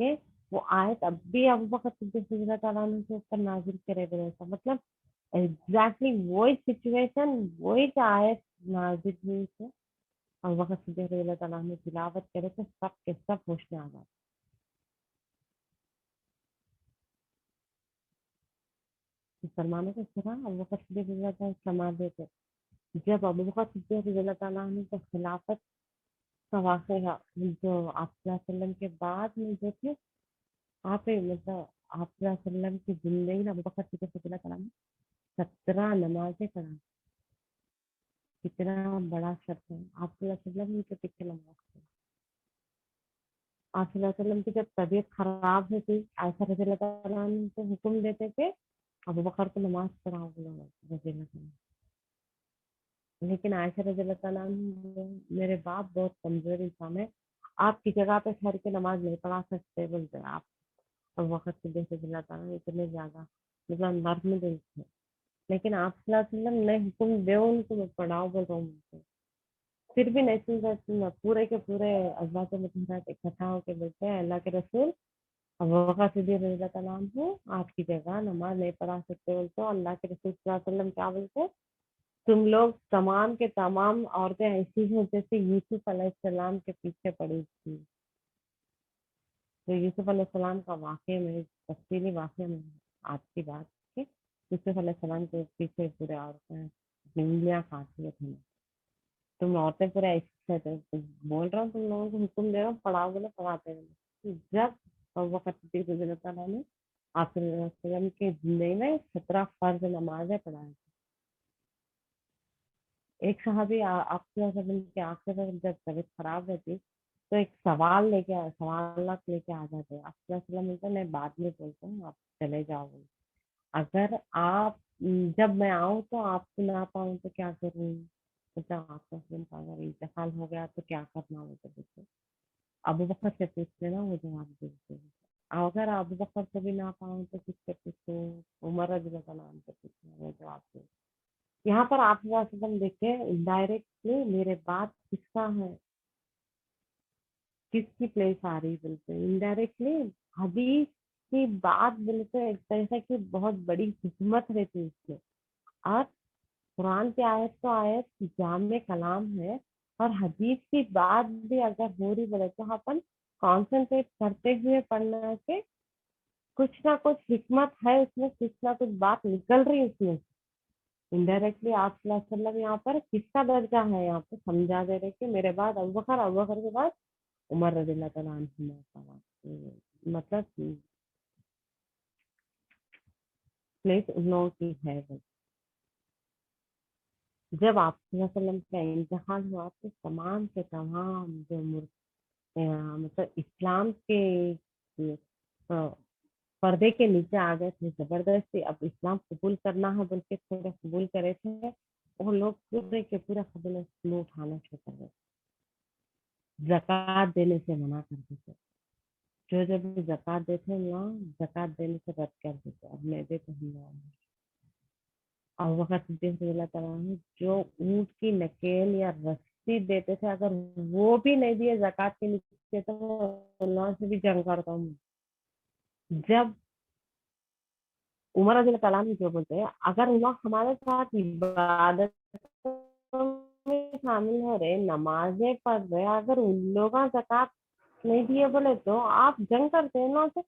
کہ وہ آیت اب بھی ابو بکر صدیق رضی اللہ تعالیٰ عنہ کے اوپر نازل کرے بولے ایسا مطلب ایگزیکٹلی وہی سچویشن وہی آیت نازل ہوئی تھے. ابو بکر صدیق رضی اللہ تعالیٰ عنہ تلاوت کرے تو سب کے سب ہوش میں آ جاتے. مسلمانوں کو اس طرح ابو بکر صدیق رضی اللہ تعالیٰ سنبھال دیتے. جب ابو بکر صدیق رضی اللہ تعالیٰ عنہ کو خلافت کا واقعہ جو آپ صلی اللہ علیہ وسلم کے بعد میں جو تھے آپ مطلب آپ صلی اللہ علیہ وسلم کی زندگی میں ابو بکر صدیق رضی اللہ تعالیٰ نے 17 نمازیں پڑھا. کتنا بڑا شرط ہے. آپ صلی اللہ علیہ وسلم ان کے پیچھے نماز پڑھی. آپ صلی اللہ علیہ وسلم کی جب طبیعت خراب ہوتی عائشہ رضی اللہ تعالیٰ عنہ کو حکم دیتے تھے ابو بکر کو نماز پڑھاؤ رضی اللہ تعالیٰ. لیکن عائشہ رضی اللہ تعالیٰ عنہ میرے باپ بہت کمزور انسان ہے آپ کی جگہ پہ ٹھہر کے نماز نہیں پڑھا سکتے بولتے. آپ ابو بکر صدیق رضی اللہ تعالیٰ اتنے زیادہ مطلب نرم دل تھے. لیکن آپ صلی اللہ علیہ وسلم نے حکم دے ان کو میں پڑھاؤ بول رہا ہوں پھر بھی نہیں سن رہے. پورے کے پورے ازواج مطہرات اکٹھا ہو کے بولتے ہیں اللہ کے رسول ابو بکر صدیق رضی اللہ تعالیٰ عنہ آپ کی جگہ نماز نہیں پڑھا سکتے بولتے. اللہ کے رسول صلی اللہ علیہ وسلم کیا بولتے تم لوگ تمام کے تمام عورتیں ایسی ہیں جیسے یوسف علیہ السلام کے پیچھے پڑی تھی. تو یوسف علیہ السلام کا واقعہ میں تفصیلی واقعہ میں آج کی بات کہ یوسف علیہ السلام کے پیچھے پورے عورتیں انگلیاں کھاتی تھیں. تم عورتیں پورے ایسے بول رہا ہوں تم لوگوں کو حکم دے رہا ہوں پڑھاؤ بولے پڑھاتے ہیں. جب ابو بکر صدیق رضی اللہ تعالیٰ نے آپ صلی اللہ علیہ وسلم کے زندگی میں 17 فرض نمازیں پڑھائی. ایک صحابی آپ صلی اللہ علیہ وسلم کے آخر میں جب طبیعت خراب رہتی تو ایک سوال لے کے سوالات لے کے آ جاتے. آپ صلی اللہ علیہ وسلم بولتے میں بعد میں بولتا ہوں آپ چلے جاؤ. اگر آپ جب میں آؤں تو آپ کو نہ پاؤں تو کیا کروں. آپ کا اگر انتقال ہو گیا تو کیا کرنا ہوتا ہے. ابو بکر سے پوچھ لینا وہ جواب دیتے ہیں. اگر ابو بکر سے بھی نہ پاؤں تو کس سے پوچھوں. عمر رضی اللہ تعالیٰ عنہ سے پوچھنا وہ جواب دے. یہاں پر آپ صلی اللہ علیہ وسلم دیکھیں ڈائریکٹلی میرے بات کس کا ہے کس کی پلیس آ رہی بولتے انڈائریکٹلی حدیث کی بات بولتے ایک طرح کی بہت بڑی حکمت رہتی اس میں. اور قرآن کی آیت تو آیت جامع کلام ہے اور حدیث کی بات بھی اگر ہو رہی بولے تو اپن کانسنٹریٹ کرتے ہوئے پڑھنا کہ کچھ نہ کچھ حکمت ہے اس میں کچھ نہ کچھ بات نکل رہی اس میں. انڈائریکٹلی آپ صلی اللہ علیہ وسلم یہاں پر کس کا درجہ ہے یہاں پہ سمجھا دے رہے کہ میرے بعد ابو بکر کے بعد عمر رضی اللہ تعالیٰ عنہ مطلب پلیس ان لوگوں کی ہے. جب آپ صلی اللہ علیہ وسلم کا انتقال ہوا تو تمام کے تمام جو مطلب اسلام کے پردے کے نیچے آ گئے تھے زبردستی اب اسلام قبول کرنا ہے بلکہ تھوڑے قبول کرے تھے وہ لوگ پورے کے پورا قبول اسلام اٹھانا شروع کر گئے. زکوٰۃ دینے سے منع کرتے تھے. جو جب زکوٰۃ دیتے نا زکوٰۃ دینے سے رد کر دیتے. اب نہیں دیتے ہم لوگ. ابو بکر صدیق رضی اللہ تعالیٰ عنہ جو اونٹ کی نکیل یا رسی دیتے تھے اگر وہ بھی نہیں دیے زکوٰۃ کے نیچے تو اللہ سے بھی جنگ کرتا ہوں. جب عمر رضی اللہ تعالیٰ عنہ جو بولتے ہیں اگر اللہ ہمارے ساتھ عبادت میں شامل ہو رہے نمازیں پڑھ رہے اگر ان لوگ زکوٰۃ نہیں دیے بولے تو آپ جنگ کرتے ہیں نا سے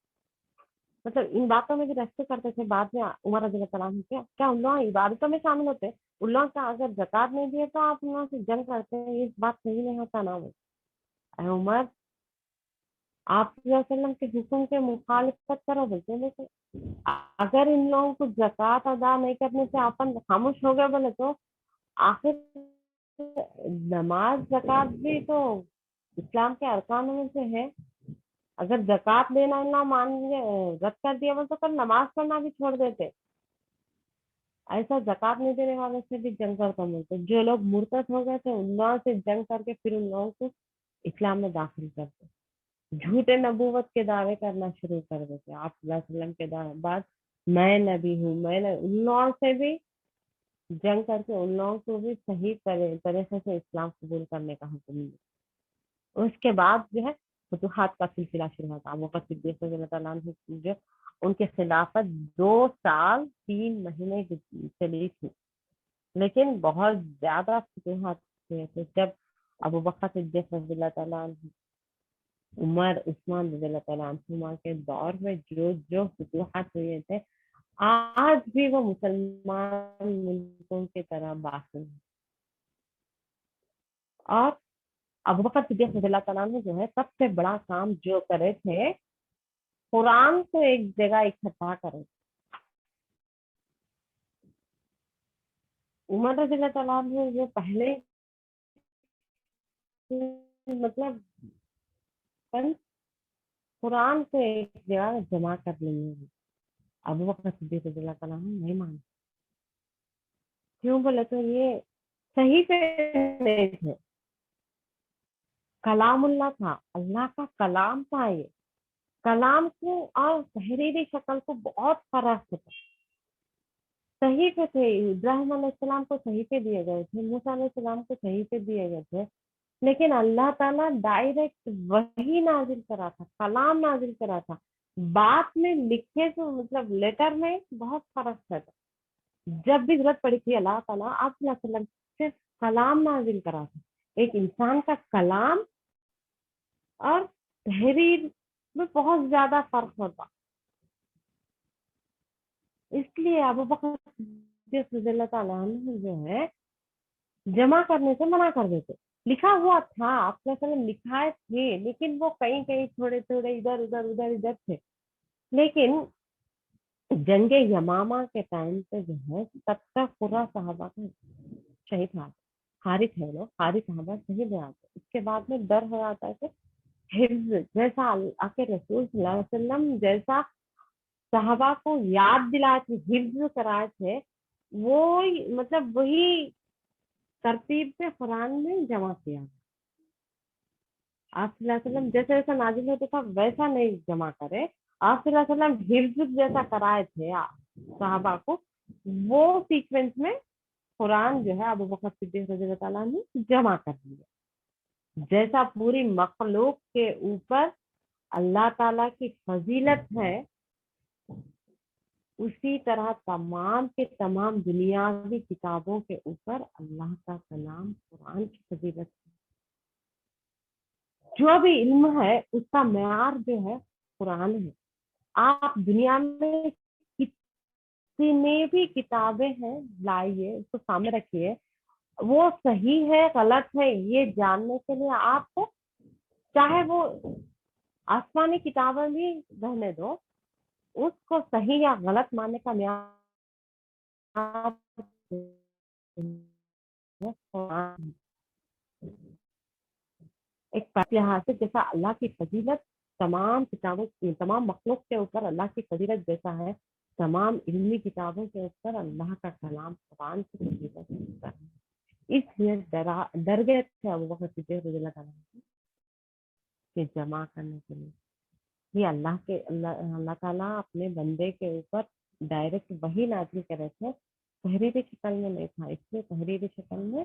مطلب ان باتوں میں بھی رشتے کرتے تھے. بعد میں عمر رضی اللہ تعالیٰ عنہ کیا ان لوگ عبادتوں میں شامل ہوتے ان لوگ کا اگر زکوٰۃ نہیں دیے تو آپ ان لوگوں سے جنگ کرتے ہیں. اس بات صحیح نہیں ہوتا نا. اے عمر آپ صلی اللہ علیہ وسلم کے حکم کے مخالفت کرو بولتے لیکن اگر ان لوگوں کو زکوٰۃ ادا نہیں کرنے سے اپن خاموش ہو گئے بولے تو آخر نماز زکوٰۃ بھی تو اسلام کے ارکان میں سے ہے. اگر زکات لینا نہ رد کر دیا وہ تو کل نماز پڑھنا بھی چھوڑ دیتے. ایسا زکات نہیں دینے والے سے بھی جنگ کرتا ملتے. جو لوگ مرتد ہو گئے تھے ان لوگوں سے جنگ کر کے پھر ان لوگوں کو اسلام میں داخل کرتے. جھوٹے نبوت کے دعوے کرنا شروع کر دیتے. آپ صلی اللہ علیہ وسلم کے بعد میں نبی ہوں، ان لوگوں سے بھی جنگ کر کے ان لوگوں کو بھی صحیح طریقے سے اسلام قبول کرنے کا حکم دیا. اس کے بعد جو ہے فتوحات کا سلسلہ شروع ہوتا. ابو بکر صدیق رضی اللہ تعالیٰ عنہ جو ان کی خلافت 2 سال 3 مہینے چلی تھی، لیکن بہت زیادہ فتوحات ہوئے تھے. جب ابو بکر صدیق رضی اللہ تعالیٰ عنہ، عمر، عثمان رضی اللہ تعالیٰ عنہ کے دور میں جو فتوحات ہوئے تھے آج بھی وہ مسلمان ملکوں کی طرح باقی ہیں. اور ابو بکر صدیق رضی اللہ تعالیٰ عنہ جو ہے سب سے بڑا کام جو کرے تھے قرآن کو ایک جگہ اکٹھا کرے. عمر رضی اللہ تعالیٰ عنہ جو پہلے مطلب قرآن کو ایک جگہ جمع کر لیے. ابو بکر صدیق رضی اللہ تعالیٰ عنہ نہیں مانتے. کیوں بولے تو یہ صحیح پہ نہیں تھے. کلام اللہ تھا، اللہ کا کلام تھا. یہ کلام کو اور تحریری شکل کو بہت فرق تھا. صحیح پہ تھے. ابراہیم علیہ السلام کو صحیح پہ دیے گئے تھے، موسیٰ علیہ السلام کو صحیح پہ دیے گئے تھے، لیکن اللہ تعالیٰ ڈائریکٹ وہی نازل کرا تھا، کلام نازل کرا تھا. بات میں لکھے تو مطلب لیٹر میں بہت فرق تھا. جب بھی ضرورت پڑی تھی اللہ تعالیٰ آپ صلی اللہ علیہ وسلم سے کلام نازل کرا تھا. ایک انسان کا کلام اور تحریر میں بہت زیادہ فرق ہوتا. اس لیے ابو بکر صدیق رضی اللہ تعالیٰ عنہ جو ہے جمع کرنے سے منع کر دیتے. لکھا ہوا تھا، آپ صلی اللہ علیہ وسلم لکھائے تھے، لیکن وہ کہیں کہیں تھوڑے تھوڑے ادھر تھے. لیکن جنگ یمامہ کے ٹائم پہ جو ہے 70 قرہ صحابہ کا شہید ہوا. حارث ہے لوگ، حارث صحابہ شہید ہوا. اس کے بعد میں ڈر ہو جاتا ہے کہ حفظ جیسا اللہ کے رسول صلی اللہ علیہ وسلم جیسا صحابہ کو یاد دلائے تھے، حفظ کرائے تھے، وہ مطلب وہی ترتیب سے قرآن میں جمع کیا. آپ صلی اللہ علیہ وسلم جیسا جیسا نازل ہوتا تھا ویسا نہیں جمع کرے. آپ صلی اللہ علیہ وسلم حفظ جیسا کرائے تھے صحابہ کو، وہ سیکوینس میں قرآن جو ہے ابو بکر صدیق رضی اللہ تعالیٰ نے جمع کر دیا. جیسا پوری مخلوق کے اوپر اللہ تعالیٰ کی فضیلت ہے، اسی طرح تمام کے تمام دنیاوی کتابوں کے اوپر اللہ کا کلام قرآن کی فضیلت ہے. جو بھی علم ہے اس کا معیار جو ہے قرآن ہے. آپ دنیا میں کتنی بھی کتابیں ہیں لائیے، اس کو سامنے رکھیے، وہ صحیح ہے غلط ہے یہ جاننے کے لیے آپ کو چاہے وہ آسمانی کتابیں بھی رہنے دو، اس کو صحیح یا غلط ماننے کا معیار ایک لحاظ سے جیسا اللہ کی فضیلت تمام کتابوں تمام مخلوق کے اوپر اللہ کی فضیلت جیسا ہے، تمام علمی کتابوں کے اوپر اللہ کا کلام قرآن کی فضیلت ہے. اس لیے ڈر گئے تھے ابو بکر صدیق رضی اللہ تعالیٰ کہ جمع کرنے کے لیے یہ اللہ تعالیٰ اپنے بندے کے اوپر ڈائریکٹ وہی نازل کرے تھے، تحریری شکل میں نہیں تھا. اس لیے تحریری شکل میں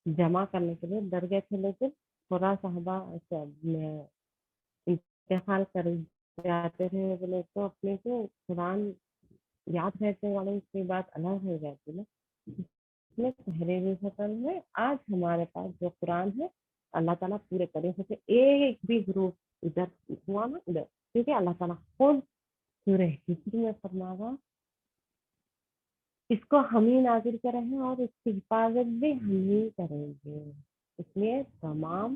جمع کرنے کے لیے ڈر گئے تھے. لیکن تھوڑا صحابہ انتقال کر جاتے تھے بولے تو اپنے کو قرآن یاد رہتے والے کی بات الگ ہو جاتی نا. اس میں تحریری شکل میں آج ہمارے پاس جو قرآن ہے اللہ تعالیٰ پورے طریقے سے ایک بھی گروپ ادھر ہوا نا ادھر، کیونکہ اللہ تعالیٰ خود سورہ حجر میں فرمایا اس کو ہم ہی نازل کرے ہیں اور اس کی حفاظت بھی ہم ہی کریں گے. اس لیے تمام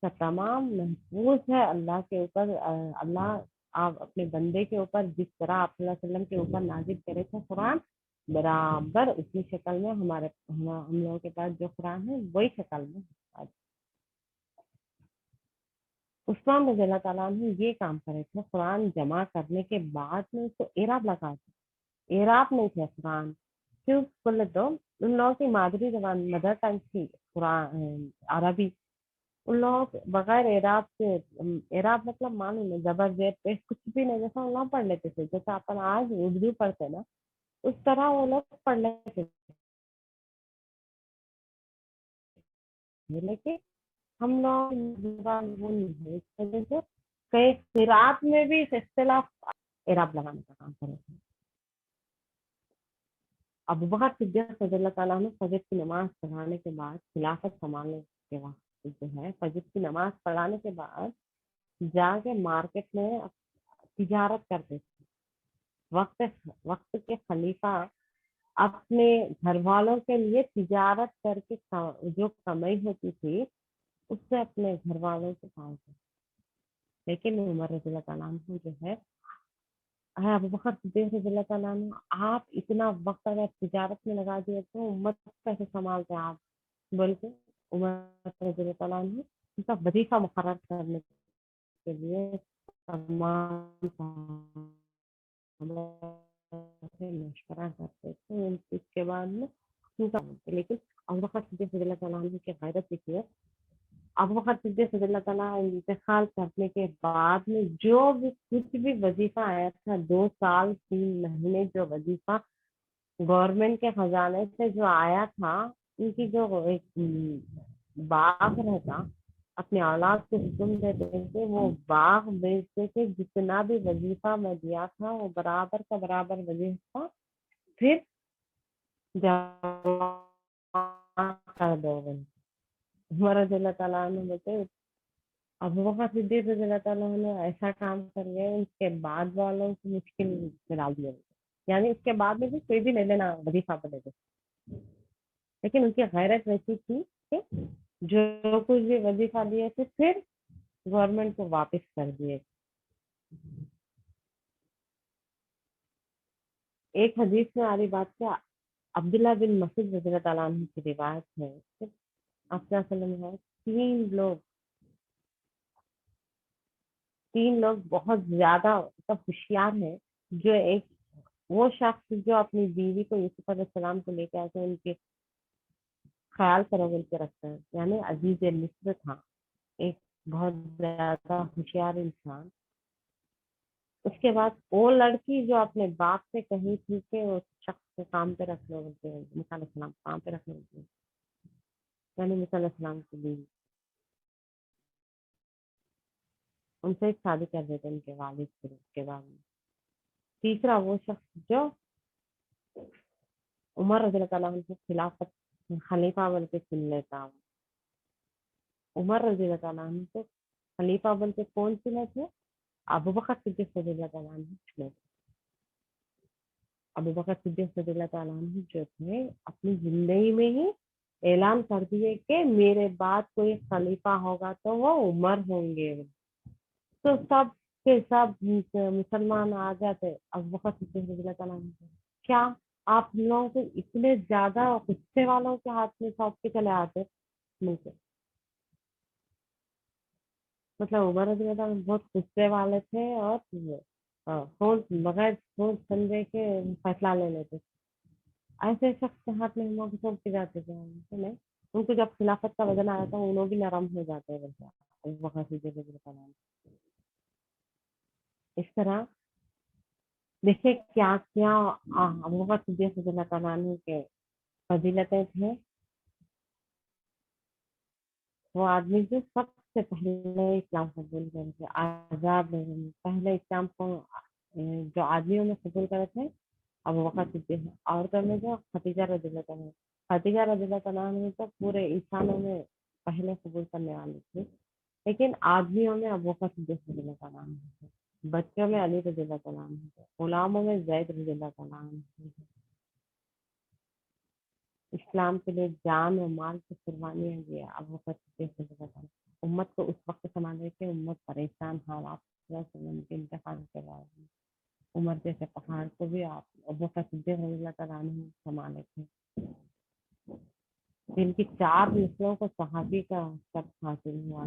کا تمام محفوظ ہے اللہ کے اوپر. اللہ آپ اپنے بندے کے اوپر جس طرح آپ صلی اللہ علیہ وسلم کے اوپر نازل کرے تھے قرآن، برابر اسی شکل میں ہم لوگوں کے پاس جو قرآن ہے وہی شکل میں. عثمان رضی اللہ تعالیٰ عنہ یہ کام کرے تھے، قرآن جمع کرنے کے بعد میں اس کو اعراب لگا تھا، اعراب نہیں تھے قرآن، کیوں بولے تو ان لوگوں کی مادری زبان مدر ٹنگ تھی قرآن عربی، ان لوگ بغیر اعراب سے، اعراب مطلب معلوم ہے زبر زیر پیش کچھ بھی نہیں، جیسا وہ لوگ پڑھ لیتے تھے، جیسا اپن آج اردو پڑھتے نا اس طرح وہ لوگ پڑھ لیتے تھے، لیکن ہم لوگ زبان وہ نہیں ہے، اس وجہ سے کئی قرات میں بھی اختلاف اعراب لگانے کا کام کرے تھے۔ ابو بکر صدیق رضی اللہ تعالیٰ عنہ فجر کی نماز پڑھانے کے بعد خلافت سنبھالنے کے وقت جو ہے فجر کی نماز پڑھانے کے بعد جا کے مارکیٹ میں تجارت کرتے تھے۔ وقت کے خلیفہ اپنے گھر والوں کے لیے تجارت کر کے جو کمائی ہوتی تھی اس سے اپنے گھر والوں کو پالتے، لیکن عمر رضی اللہ تعالیٰ عنہ جو ہے ابو بکر صدیق رضی اللہ تعالیٰ عنہ آپ اتنا وقت اگر تجارت میں لگا دیے تو امت کیسے سنبھالتے آپ، بلکہ عمر رضی اللہ تعالیٰ عنہ ان کا وظیفہ مقرر کرنے کے لیے تمام مشورہ کرتے تھے، اس کے بعد میں لیکن ابو بکر صدیق رضی اللہ تعالیٰ عنہ کی غیرت دیکھیے، ابو بکر صدیق رضی اللہ تعالیٰ انتقال کرنے کے بعد میں جو بھی کچھ بھی وظیفہ آیا تھا 2 سال 3 مہینے جو وظیفہ گورنمنٹ کے خزانے سے جو آیا تھا، ان کی جو ایک باغ رہتا اپنے اولاد کو حکم دیتے تھے وہ باغ بیچتے تھے، جتنا بھی وظیفہ میں دیا تھا وہ برابر کا برابر وظیفہ پھر جمع کر دو گے۔ عمر رضی اللہ تعالیٰ عنہ بولتے ابو بکر صدیق رضی اللہ تعالیٰ عنہ ایسا کام کر گئے، اس کے بعد والوں کو مشکل میں ڈال دیا، یعنی اس کے بعد میں بھی کوئی بھی نہیں لینا وظیفہ پڑے گا، لیکن ان کی غیرت ویسی تھی کہ جو کچھ بھی وظیفہ دیے تھے پھر گورنمنٹ کو واپس کر دیے۔ ایک حدیث میں آ رہی بات کیا عبداللہ بن مسعود رضی اللہ تعالیٰ عنہ کی روایت ہے، آپ صلی اللہ علیہ وسلم ہے تین لوگ بہت زیادہ ہوشیار ہیں، جو ایک وہ شخص جو اپنی بیوی کو یوسف علیہ السلام کو لے کے آتے ہیں ان کے خیال کرو کے رکھتے ہیں، یعنی عزیز مصر تھا ایک بہت زیادہ ہوشیار انسان۔ اس کے بعد وہ لڑکی جو اپنے باپ سے کہی تھی کہ اس شخص کو کام پہ رکھ لو بولتے ہیں، موسیٰ علیہ السلام کام پہ رکھ لو بولتے ہیں، یعنی موسیٰ علیہ السلام کی بیوی، ان سے شادی کر دیتے ان کے والد سے۔ اس کے بعد تیسرا وہ شخص جو عمر رضی اللہ تعالیٰ عنہ سے خلافت خلیفہ بن کے چن لیتا، عمر رضی اللہ تعالیٰ عنہ سے خلیفہ بن کے کون چنے تھے؟ ابو بکر صدیق رضی اللہ تعالیٰ عنہ چنے تھے۔ ابو بکر صدیق رضی اللہ تعالیٰ عنہ جو تھے اپنی زندگی میں ہی اعلان کر دیے کہ میرے بعد کوئی خلیفہ ہوگا تو وہ عمر ہوں گے، تو سب کے سب مسلمان آ جاتے ابو بکر صدیق رضی اللہ تعالیٰ عنہ سے۔ کیا آپ لوگوں کو اتنے زیادہ غصے والوں کے ہاتھ میں سونپ کے چلے آتے؟ ملتے مطلب عمر رضی اللہ عنہ بہت غصے والے تھے اور بغیر سوچ سمجھے کے فیصلہ لے لیتے، ایسے شخص کے ہاتھ میں ہم سونپ کے جاتے تھے نہیں، ان کو جب خلافت کا وزن آیا تھا انہوں بھی نرم ہو جاتے ہیں بلکہ ابو بکر صدیق رضی اللہ عنہ۔ اس طرح دیکھیں کیا کیا ابو بکر صدیق رضی اللہ تعالیٰ عنہ کے فضیلتیں تھے۔ وہ آدمی جو سب سے پہلے اسلام قبول کرے تھے، آزاد پہلے اسلام کو جو آدمیوں میں قبول کرے تھے ابو بکر صدیق، عورتوں میں جو خدیجہ رضی اللہ تعالیٰ، خدیجہ رضی اللہ تعالیٰ عنہ تو پورے انسانوں میں پہلے قبول کرنے والی تھی، لیکن آدمیوں میں ابو بکر صدیق رضی اللہ تعالیٰ عنہ تھے، بچوں میں علی رضی اللہ تعالیٰ عنہ تھے، غلاموں میں زید رضی اللہ تعالیٰ عنہ تھے۔ اسلام کے لیے جان و مال کی قربانیاں دیا ابو بکر صدیق رضی اللہ تعالیٰ، امت کو اس وقت سنبھالے کہ امت پریشان حالات کے انتقال کے بعد عمر جیسے پہاڑ کو بھی آپ ابو بکر صدیق رضی اللہ تعالیٰ عنہ سنبھالے تھے، جن کی 4 نسلوں کو صحابی کا سب حاصل ہوا،